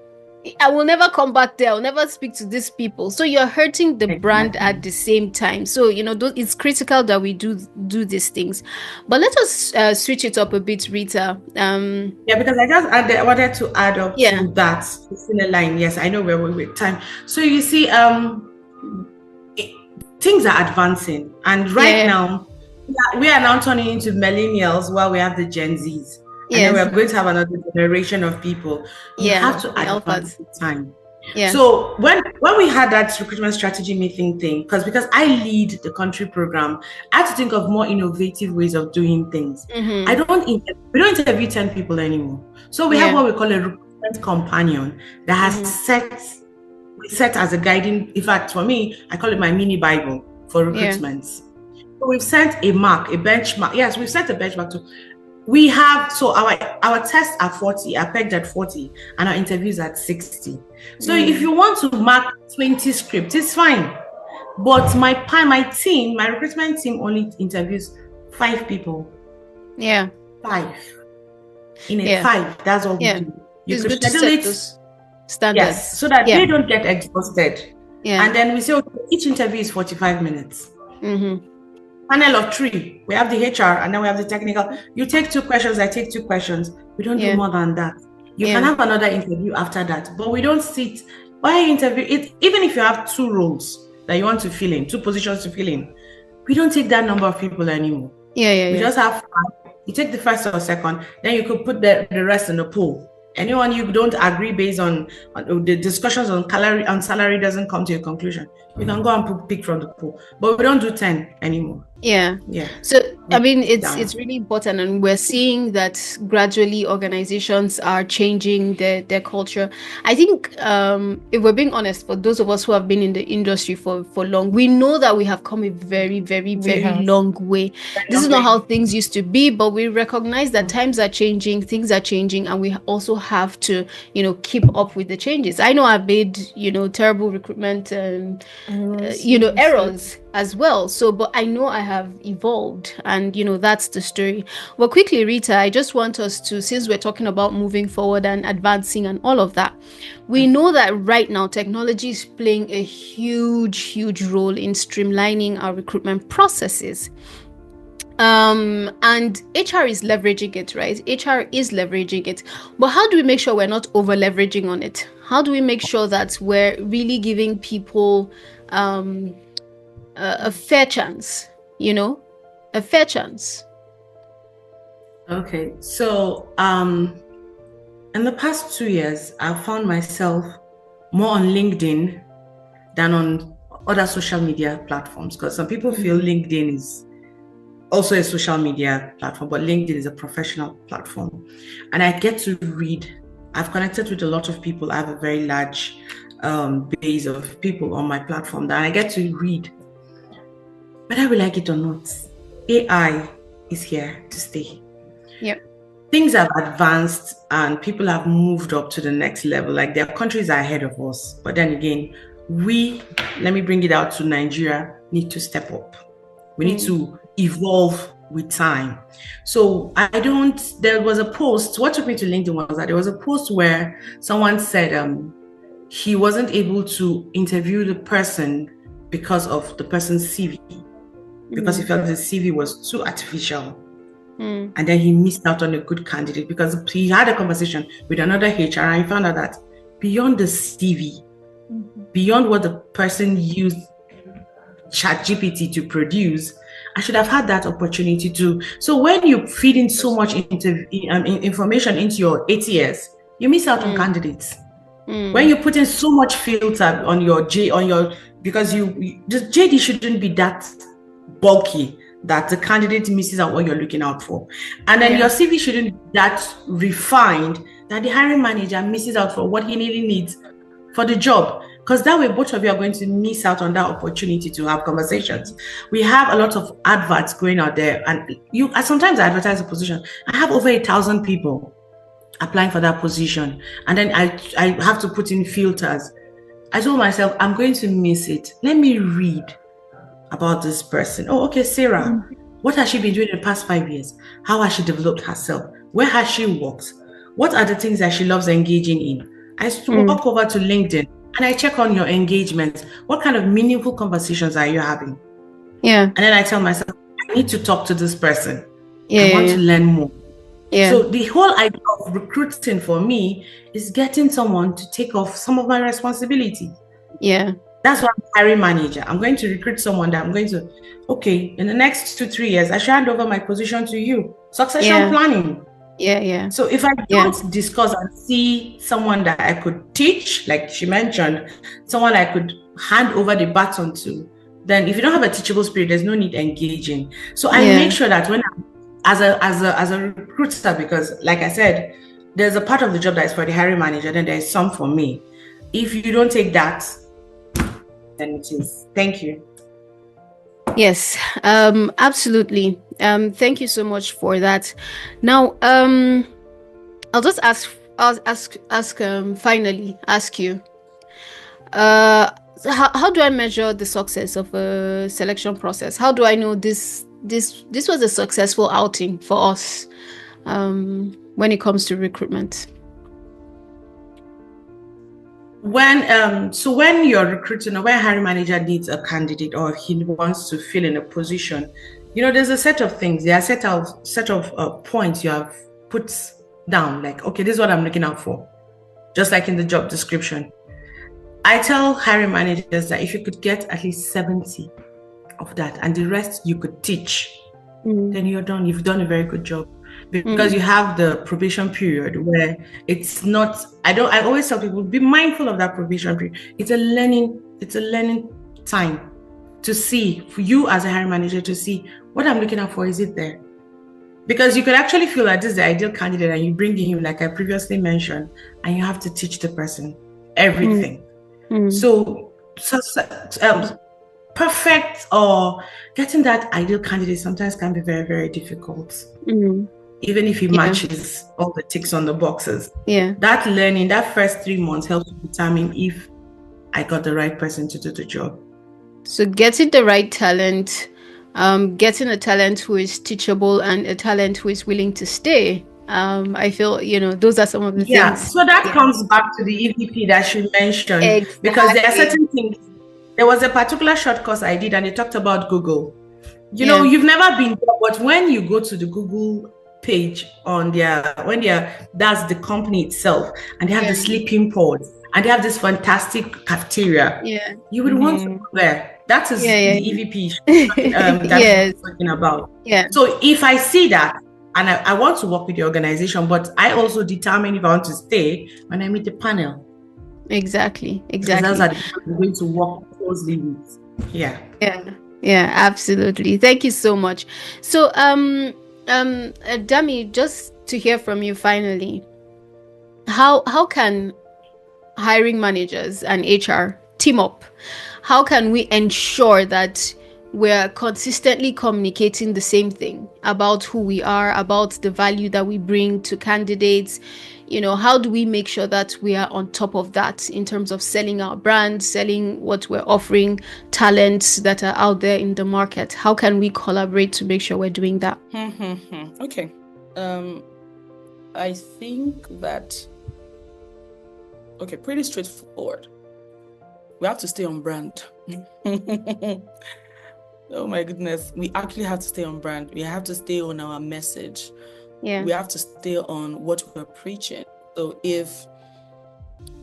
I will never come back there. I'll never speak to these people. So you're hurting the brand at the same time. So, it's critical that we do these things. But let us switch it up a bit, Rita. Because I wanted to add up to that. It's in a line. Yes, I know where we're with time. So you see, things are advancing. And right now, we are now turning into millennials while we have the Gen Zs. And then we're going to have another generation of people. You have to advance the time. Yeah. So when we had that recruitment strategy meeting thing, because I lead the country program, I had to think of more innovative ways of doing things. We don't interview 10 people anymore. So we have what we call a recruitment companion that has set as a guiding. In fact, for me, I call it my mini Bible for recruitments. So we've set a benchmark. Yes, we've set a benchmark to. We have, so our tests are 40, are pegged at 40, and our interviews at 60. So if you want to mark 20 scripts, it's fine. But my team, my recruitment team only interviews 5 people. Yeah. 5. In a 5, that's all we do. You could schedule it standards. Yes, so that they don't get exhausted. Yeah. And then we say, okay, each interview is 45 minutes. Panel of 3. We have the HR and then we have the technical. You take 2 questions, I take 2 questions. We don't do more than that. You can have another interview after that, but we don't sit. Why interview it? Even if you have 2 roles that you want to fill in, 2 positions to fill in, we don't take that number of people anymore. We just have 5. You take the first or second, then you could put the rest in the pool. Anyone you don't agree based on the discussions on salary doesn't come to a conclusion, you can go and pick from the pool. But we don't do 10 anymore. Yeah. So I mean, it's really important, and we're seeing that gradually organizations are changing their culture. I think if we're being honest, for those of us who have been in the industry for long, we know that we have come a very, very, very long way. This is not how things used to be, but we recognize that times are changing, things are changing, and we also have to, keep up with the changes. I know I've made, terrible recruitment, errors. as well. So, but I know I have evolved, and that's the story. But quickly, Rita, I just want us to, since we're talking about moving forward and advancing and all of that, we know that right now technology is playing a huge role in streamlining our recruitment processes. And HR is leveraging it, right? HR is leveraging it. But how do we make sure we're not over leveraging on it? How do we make sure that we're really giving people a fair chance, a fair chance? Okay, so in the past 2 years, I've found myself more on LinkedIn than on other social media platforms, because some people feel LinkedIn is also a social media platform, but LinkedIn is a professional platform. And I get to read. I've connected with a lot of people. I have a very large base of people on my platform that I get to read. Whether we like it or not, AI is here to stay. Yep. Things have advanced and people have moved up to the next level. Like, their countries are ahead of us. But then again, let me bring it out to Nigeria, need to step up. We need to evolve with time. So there was a post, what took me to LinkedIn was that there was a post where someone said he wasn't able to interview the person because of the person's CV, because he felt the CV was too artificial. And then he missed out on a good candidate because he had a conversation with another HR and he found out that beyond the CV, beyond what the person used ChatGPT to produce, I should have had that opportunity too. So when you feed in so much information into your ATS, you miss out on candidates. When you put in so much filter on your because the JD shouldn't be that bulky that the candidate misses out what you're looking out for. And then your CV shouldn't be that refined that the hiring manager misses out for what he really needs for the job. Because that way, both of you are going to miss out on that opportunity to have conversations. We have a lot of adverts going out there, and sometimes I advertise a position. I have over 1,000 people applying for that position, and then I have to put in filters. I told myself, I'm going to miss it. Let me read about this person. Oh, okay, Sarah. What has she been doing in the past 5 years? How has she developed herself? Where has she worked? What are the things that she loves engaging in? I walk over to LinkedIn and I check on your engagement. What kind of meaningful conversations are you having? Yeah. And then I tell myself, I need to talk to this person. I want to learn more. Yeah. So the whole idea of recruiting for me is getting someone to take off some of my responsibility. Yeah. That's why I'm a hiring manager. I'm going to recruit someone that I'm going to, okay, in the next 2-3 years, I should hand over my position to you. Succession planning. Yeah. So if I don't discuss and see someone that I could teach, like she mentioned, someone I could hand over the baton to, then if you don't have a teachable spirit, there's no need engaging. So I make sure that when I'm as a recruiter, because like I said, there's a part of the job that is for the hiring manager, then there's some for me. If you don't take that, then it is. Thank you. Yes, absolutely. Thank you so much for that. Now, I'll just finally ask you, how do I measure the success of a selection process? How do I know this was a successful outing for us when it comes to recruitment? When you're recruiting, or when a hiring manager needs a candidate or he wants to fill in a position, there's a set of things. There are set of points you have put down, like, okay, this is what I'm looking out for. Just like in the job description. I tell hiring managers that if you could get at least 70 of that and the rest you could teach, then you're done. You've done a very good job. Because you have the probation period where it's not, I always tell people, be mindful of that probation period. It's a learning time to see, for you as a hiring manager, to see what I'm looking out for, is it there? Because you could actually feel that this is the ideal candidate and you bring him, like I previously mentioned, and you have to teach the person everything. So perfect or getting that ideal candidate sometimes can be very, very difficult. Even if he matches all the ticks on the boxes. That learning, that first 3 months helps to determine if I got the right person to do the job. So getting the right talent, getting a talent who is teachable and a talent who is willing to stay. I feel, those are some of the Yeah, things. so that Yeah. comes back to the EVP that she mentioned, because there are Exactly. certain things. There was a particular short course I did, and it talked about Google. Yeah. You've never been there, but when you go to the Google page on that's the company itself, and they have the Yeah. sleeping pods, and they have this fantastic cafeteria, Yeah. you would want to go there. That is Yeah. the EVP Yeah. that Yes. we're talking about. Yeah. So if I see that, and I want to work with the organization, but I also determine if I want to stay when I meet the panel. Exactly. Because those Exactly. are the people I'm going to work closely with. Yeah. Yeah. Yeah. Absolutely. Thank you so much. So, Dami, just to hear from you finally, how can hiring managers and HR team up? How can we ensure that we're consistently communicating the same thing about who we are, about the value that we bring to candidates? How do we make sure that we are on top of that in terms of selling our brand, selling what we're offering, talents that are out there in the market? How can we collaborate to make sure we're doing that? Okay. I think that, pretty straightforward. We have to stay on brand. Oh my goodness. We actually have to stay on brand. We have to stay on our message. Yeah. We have to stay on what we're preaching. So if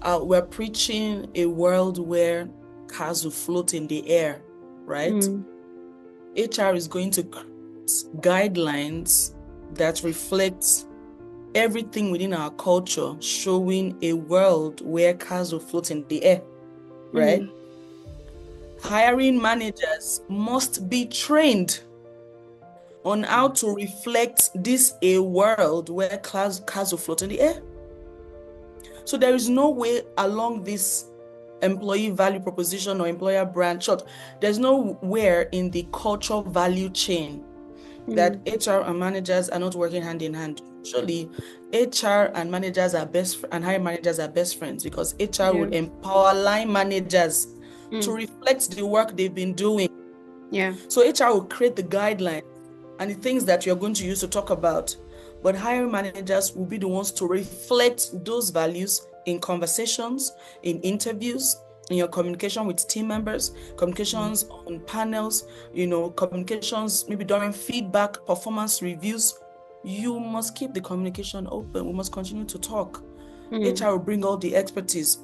we're preaching a world where cars will float in the air, right? HR is going to create guidelines that reflect everything within our culture, showing a world where cars will float in the air, right? Hiring managers must be trained on how to reflect a world where cars will float in the air. So there is no way along this employee value proposition or employer brand short, there's nowhere in the cultural value chain that HR and managers are not working hand in hand. Usually, HR and managers are and hiring managers are best friends, because HR will empower line managers to reflect the work they've been doing. Yeah. So HR will create the guidelines and the things that you're going to use to talk about, but hiring managers will be the ones to reflect those values in conversations, in interviews, in your communication with team members, communications on panels, communications maybe during feedback, performance reviews. You must keep the communication open. We must continue to talk. HR will bring all the expertise.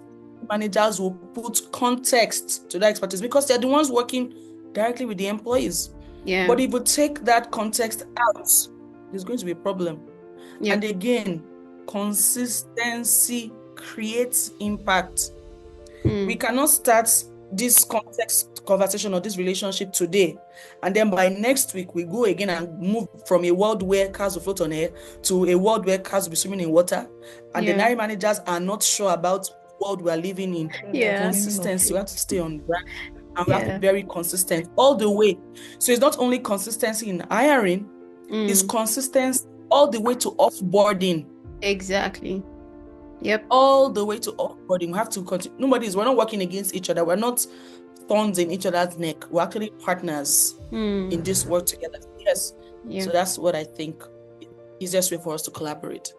Managers will put context to that expertise, because they're the ones working directly with the employees. Yeah. But if you take that context out, there's going to be a problem. And again, consistency creates impact. We cannot start this context conversation or this relationship today, and then by next week we go again and move from a world where cars will float on air to a world where cars will be swimming in water, and the hiring managers are not sure about the world we are living in. Consistency, we have to stay on brand, and we have to be very consistent all the way. So it's not only consistency in hiring, it's consistency all the way to offboarding. Exactly. Yep. All the way to offboarding. We have to continue. We're not working against each other. We're not thorns in each other's neck. We're actually partners in this work together. Yes. So that's what I think is the easiest way for us to collaborate.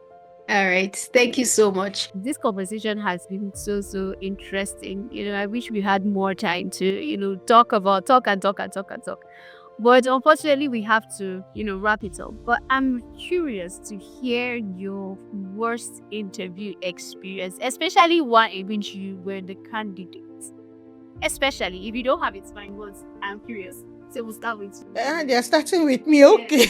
All right. Thank you so much. This conversation has been so interesting. I wish we had more time to, talk. But unfortunately, we have to, wrap it up. But I'm curious to hear your worst interview experience, especially one in which you were the candidate. Especially if you don't have it, fine. But I'm curious. So we'll start with you. They're starting with me, okay.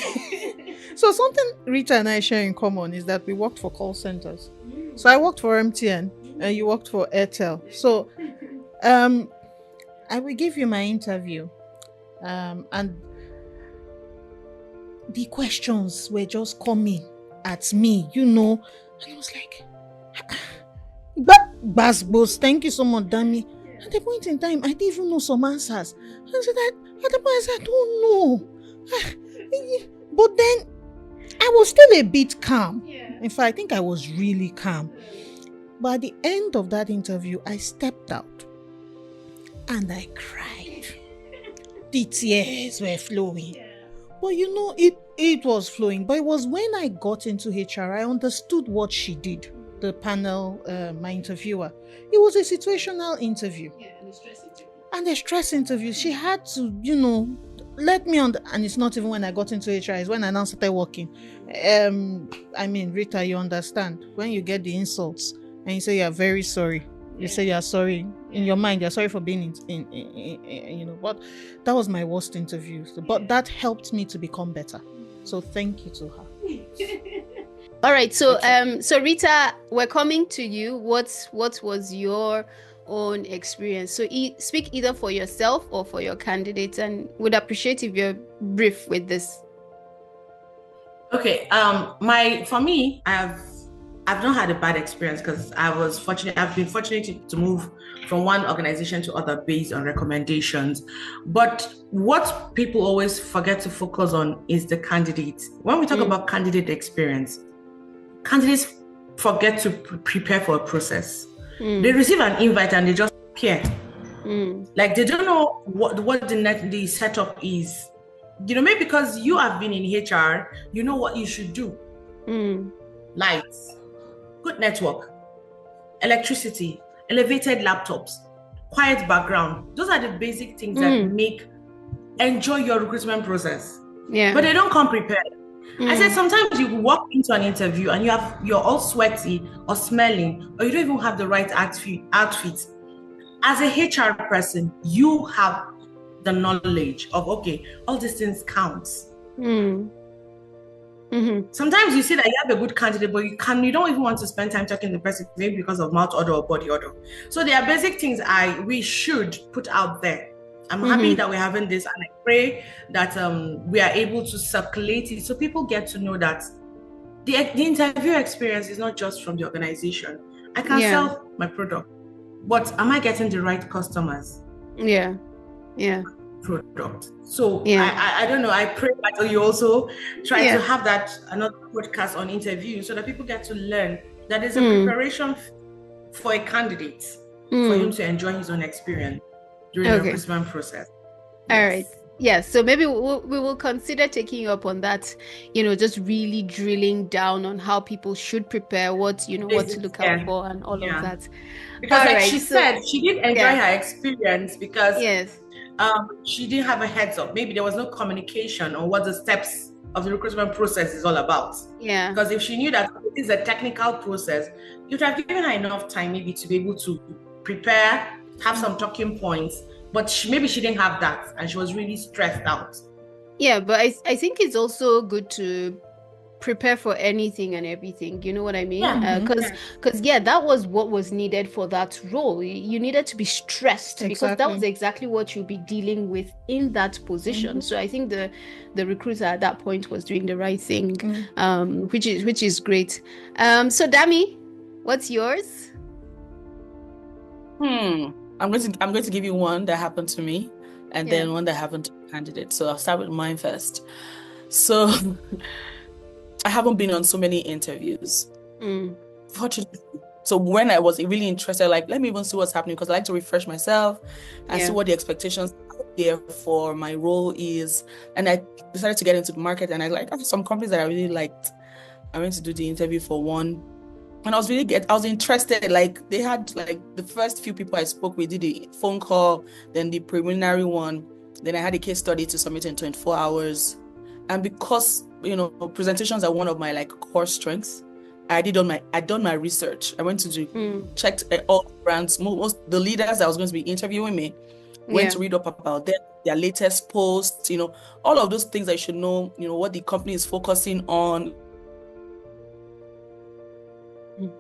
So something Rita and I share in common is that we worked for call centers. So I worked for MTN and you worked for Airtel. So I will give you my interview. And the questions were just coming at me, and I was like, Basbos, thank you so much, Dami. At the point in time, I didn't even know some answers. I said that at the point I don't know. But then I was still a bit calm. In fact, I think I was really calm. But at the end of that interview, I stepped out and I cried. the tears were flowing. But it was flowing. But it was when I got into HR, I understood what she did. The panel, my interviewer, it was a situational interview. And a stress interview. She had to, let me on. And it's not even when I got into HR, it's when I now started working. Rita, you understand. When you get the insults and you say you're very sorry, you say you're sorry in your mind, you're sorry for being but that was my worst interview. But that helped me to become better. So thank you to her. All right. So so Rita, we're coming to you. What was your own experience? So speak either for yourself or for your candidates, and would appreciate if you're brief with this. Okay. For me, I've not had a bad experience because I've been fortunate to move from one organization to other based on recommendations. But what people always forget to focus on is the candidate. When we talk about candidate experience, candidates forget to prepare for a process. They receive an invite and they just appear. Like they don't know what the setup is. Maybe because you have been in HR, you know what you should do. Lights, good network, electricity, elevated laptops, quiet background. Those are the basic things that enjoy your recruitment process. Yeah. But they don't come prepared. I said sometimes you walk into an interview and you're all sweaty or smelling, or you don't even have the right outfit. As a HR person, you have the knowledge of, okay, all these things counts. Sometimes you see that you have a good candidate, but you don't even want to spend time talking to the person, maybe because of mouth odor or body odor. So there are basic things we should put out there. I'm happy that we're having this, and I pray that we are able to circulate it so people get to know that the interview experience is not just from the organization. I can sell my product, but am I getting the right customers? Product. So I don't know. I pray that you also try to have that another podcast on interview so that people get to learn that there's a preparation for a candidate for him to enjoy his own experience during the recruitment process. All right. Yes. So maybe we will consider taking you up on that, just really drilling down on how people should prepare, what to look out for and all of that. Because she said, she did enjoy her experience because she didn't have a heads up. Maybe there was no communication on what the steps of the recruitment process is all about. Yeah. Because if she knew that this is a technical process, you would have given her enough time maybe to be able to prepare, have some talking points. But maybe she didn't have that and she was really stressed out. Yeah, but I think it's also good to prepare for anything and everything. You know what I mean? Because that was what was needed for that role. You needed to be stressed because that was exactly what you'll be dealing with in that position. So I think the recruiter at that point was doing the right thing, which is great. So Dami, what's yours? I'm going to give you one that happened to me and then one that happened to a candidate. So I'll start with mine first. So I haven't been on so many interviews. Fortunately. So when I was really interested, like, let me even see what's happening because I like to refresh myself and see what the expectations there for my role is. And I decided to get into the market and I some companies that I really liked. I went to do the interview for one. And I was interested, like they had the first few people I spoke with did the phone call, then the preliminary one, then I had a case study to submit in 24 hours. And because, presentations are one of my core strengths, I done my research. I went to checked all brands, most the leaders that was going to be interviewing me, went to read up about them, their latest posts, all of those things I should know, what the company is focusing on,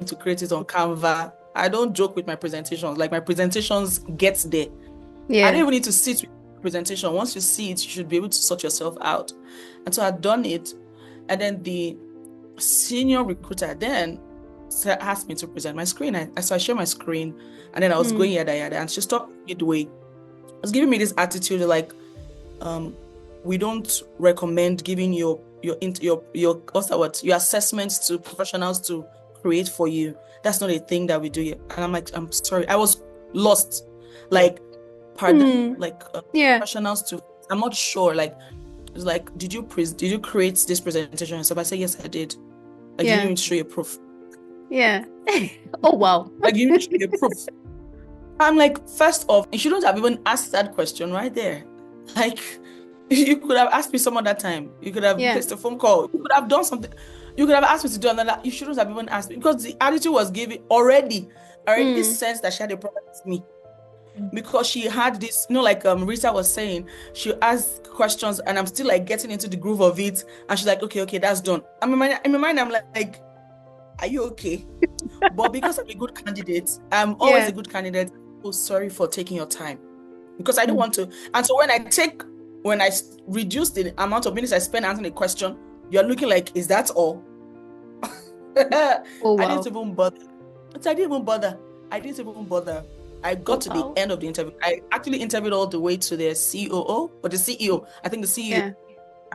to create it on Canva. I don't joke with my presentations. Like my presentations gets there. I don't even need to sit with the presentation. Once you see it, you should be able to sort yourself out. And so I'd done it. And then the senior recruiter then asked me to present my screen. So I shared my screen and then I was going yada yada. And she stopped midway. Was giving me this attitude like, we don't recommend giving your assessments to professionals to create for you. That's not a thing that we do here. And I'm like, I'm sorry. I was lost. Professionals to I'm not sure. Like, it's like, did you create this presentation yourself? I said, yes, I did. Like, you didn't even show your proof. Yeah. Oh, wow. Like, you didn't show your proof. I'm like, first off, you shouldn't have even asked that question right there. Like, you could have asked me some other time. You could have placed a phone call. You could have done something. You could have asked me to do another. You shouldn't have even asked me, because the attitude was given already sense that she had a problem with me. Because she had this, like Rita was saying, she asked questions and I'm still like getting into the groove of it. And she's like, okay, that's done. In my mind, I'm like, are you okay? But because I'm a good candidate, I'm always a good candidate. Oh, sorry for taking your time, because I don't want to. And so when I reduce the amount of minutes I spend answering a question, you're looking like, is that all? Oh, wow. I didn't even bother. I got to the end of the interview. I actually interviewed all the way to the COO or the CEO. I think the CEO. Yeah.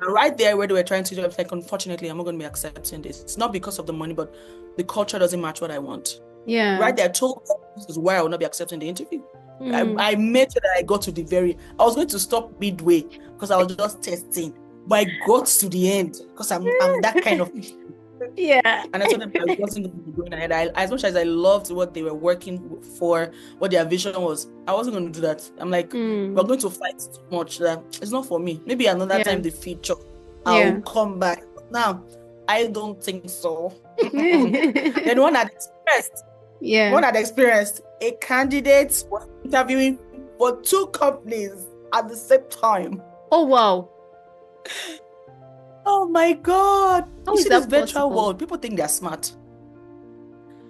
And right there where they were trying to do, I was like, unfortunately, I'm not going to be accepting this. It's not because of the money, but the culture doesn't match what I want. Yeah. Right there, I told them this is why I will not be accepting the interview. I made sure that I got to I was going to stop midway because I was just testing. But I got to the end because I'm that kind of Yeah. And I told them I wasn't going to be going ahead. As much as I loved what they were working for, what their vision was, I wasn't going to do that. I'm like, we're going to fight too much. That it's not for me. Maybe another time the future, I'll come back. Now, I don't think so. Then one had experienced a candidate was interviewing for 2 companies at the same time. Oh, wow. Oh my God. How you is see that this virtual possible? world, people think they're smart.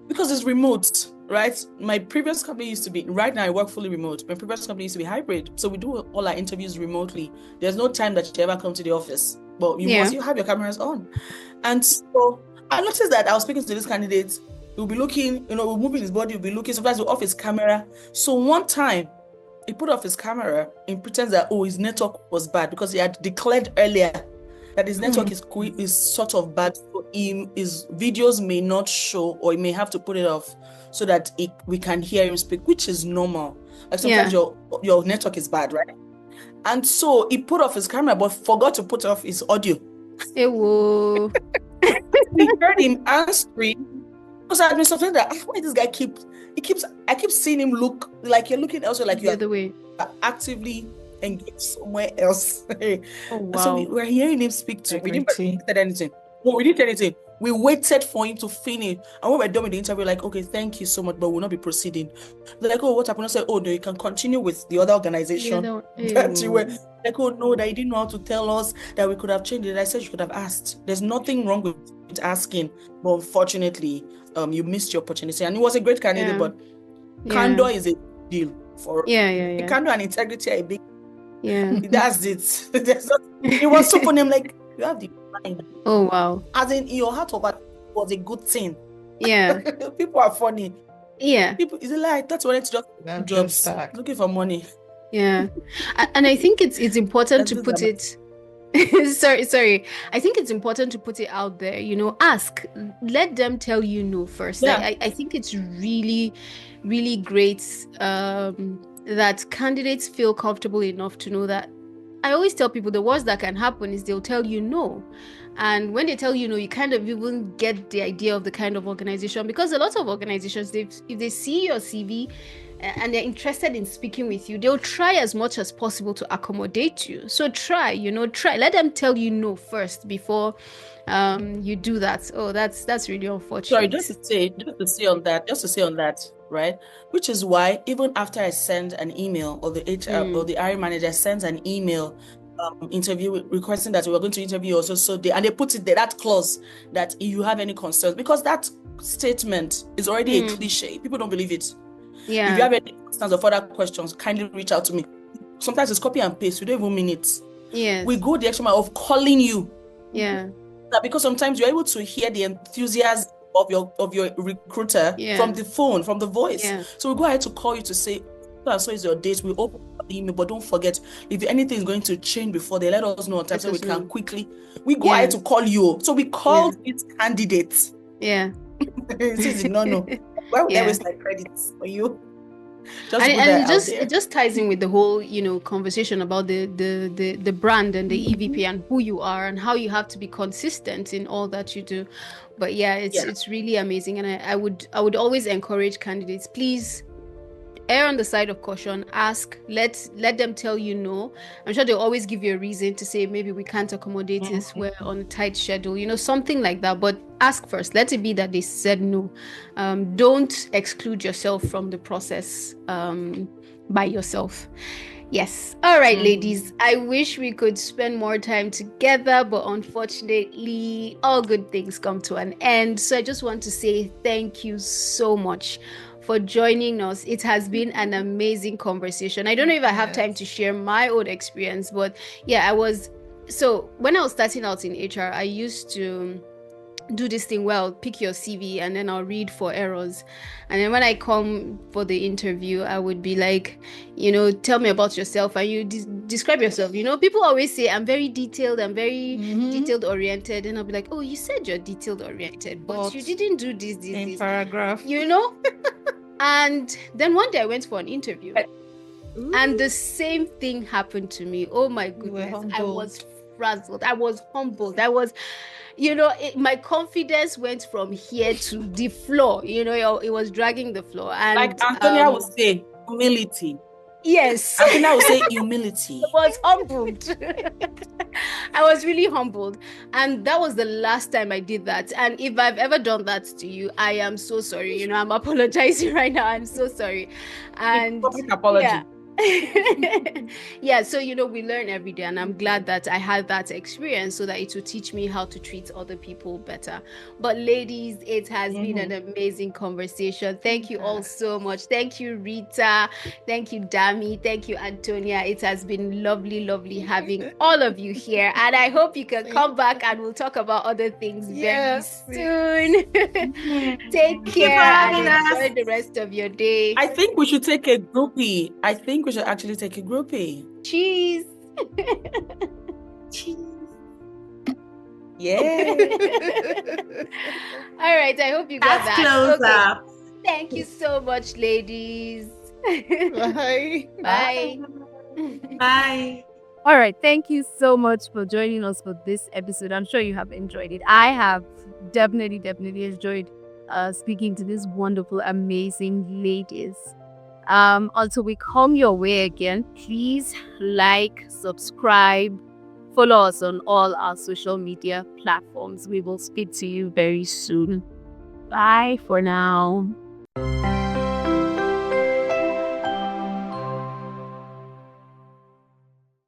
Because it's remote, right? My previous company used to be, right now I work fully remote. My previous company used to be hybrid. So we do all our interviews remotely. There's no time that you ever come to the office. But you have your cameras on. And so I noticed that I was speaking to this candidate. He'll be looking, we'll move in his body, he'll be looking, sometimes he'll off his camera. So one time, he put off his camera and pretends that, his network was bad because he had declared earlier that his network is sort of bad, so his videos may not show, or he may have to put it off so that we can hear him speak, which is normal. Like sometimes your network is bad, right? And so he put off his camera but forgot to put off his audio. Ewo. We heard him answering because I had been something that why this guy I keep seeing him look like you're looking elsewhere, like you're actively engaged somewhere else. Oh, wow. So we were hearing him speak to. We didn't say anything. No, we didn't say anything. We waited for him to finish. And when we're done with the interview, like, okay, thank you so much, but we'll not be proceeding. They're like, oh, what happened? I said, oh, no, you can continue with the other organization. That you were like, oh, no, that you didn't know how to tell us that we could have changed it. I said, you could have asked. There's nothing wrong with asking. But unfortunately, you missed your opportunity. And it was a great candidate, but candor is a deal for candor and integrity are a big. That's it. It was so funny. I'm like, you have the mind. Oh, wow. As in your heart of it was a good thing. Yeah. People are funny. Yeah. People, is it like that's what it's just jobs looking for money. Yeah. And I think it's important to put it. sorry. I think it's important to put it out there. Ask. Let them tell you no first. Yeah. I think it's really, really great that candidates feel comfortable enough to know that. I always tell people the worst that can happen is they'll tell you no. And when they tell you no, you kind of even get the idea of the kind of organization, because a lot of organizations, if they see your CV and they're interested in speaking with you, they'll try as much as possible to accommodate you. So try, let them tell you no first before you do that. Oh, that's really unfortunate. Sorry, just to say on that, right? Which is why even after I send an email, or the HR or the hiring manager sends an email interview requesting that we're going to interview also, and they put it there, that clause, that if you have any concerns, because that statement is already a cliche. People don't believe it. Yeah. If you have any concerns or further questions, kindly reach out to me. Sometimes it's copy and paste. We don't even mean it. Yes. We go the extra mile of calling you. Yeah. Because sometimes you're able to hear the enthusiasm of your recruiter from the phone, from the voice. Yeah. So we go ahead to call you to say, so is your date. We open the email, but don't forget, if anything is going to change before they let us know on time, so we can quickly. We go ahead to call you. So we called it candidates. Yeah. No. Why would I waste my credits for you? Just And, put and that it out just there. it just ties in with the whole, conversation about the brand and the EVP and who you are and how you have to be consistent in all that you do. But yeah, it's really amazing, and I would always encourage candidates, please err on the side of caution. Ask, let them tell you no. I'm sure they'll always give you a reason to say maybe we can't accommodate this, we're on a tight schedule, something like that. But ask first. Let it be that they said no. Don't exclude yourself from the process by yourself. Yes. All right, ladies. I wish we could spend more time together, but unfortunately, all good things come to an end. So I just want to say thank you so much for joining us. It has been an amazing conversation. I don't know if I have time to share my own experience, but yeah, so when I was starting out in HR, I used to do this thing well, pick your CV and then I'll read for errors. And then when I come for the interview, I would be like, tell me about yourself, and you describe yourself. People always say I'm very detailed, I'm very detailed oriented, and I'll be like, oh, you said you're detailed oriented, but you didn't do this paragraph. And then one day I went for an interview. And the same thing happened to me. Oh my goodness. I was frazzled. I was humbled. My confidence went from here to the floor. It was dragging the floor. And like Anthonia would say, humility. Yes. Anthonia would say humility. I was humbled. I was really humbled. And that was the last time I did that. And if I've ever done that to you, I am so sorry. I'm apologizing right now. I'm so sorry. And public apology. Yeah. Yeah, so we learn every day, and I'm glad that I had that experience so that it will teach me how to treat other people better. But ladies, it has been an amazing conversation. Thank you all so much. Thank you, Rita. Thank you, Dami. Thank you, Anthonia. It has been lovely having all of you here, and I hope you can come back and we'll talk about other things very soon. Take care and enjoy the rest of your day. I think we should take a groupie. I think we should actually take a groupie. Cheese. Cheese. Yeah. All right. I hope you got That's that. close up. Thank you so much, ladies. Bye. Bye. Bye. All right. Thank you so much for joining us for this episode. I'm sure you have enjoyed it. I have definitely enjoyed speaking to these wonderful, amazing ladies. Until we come your way again, please like, subscribe, follow us on all our social media platforms. We will speak to you very soon. Bye for now.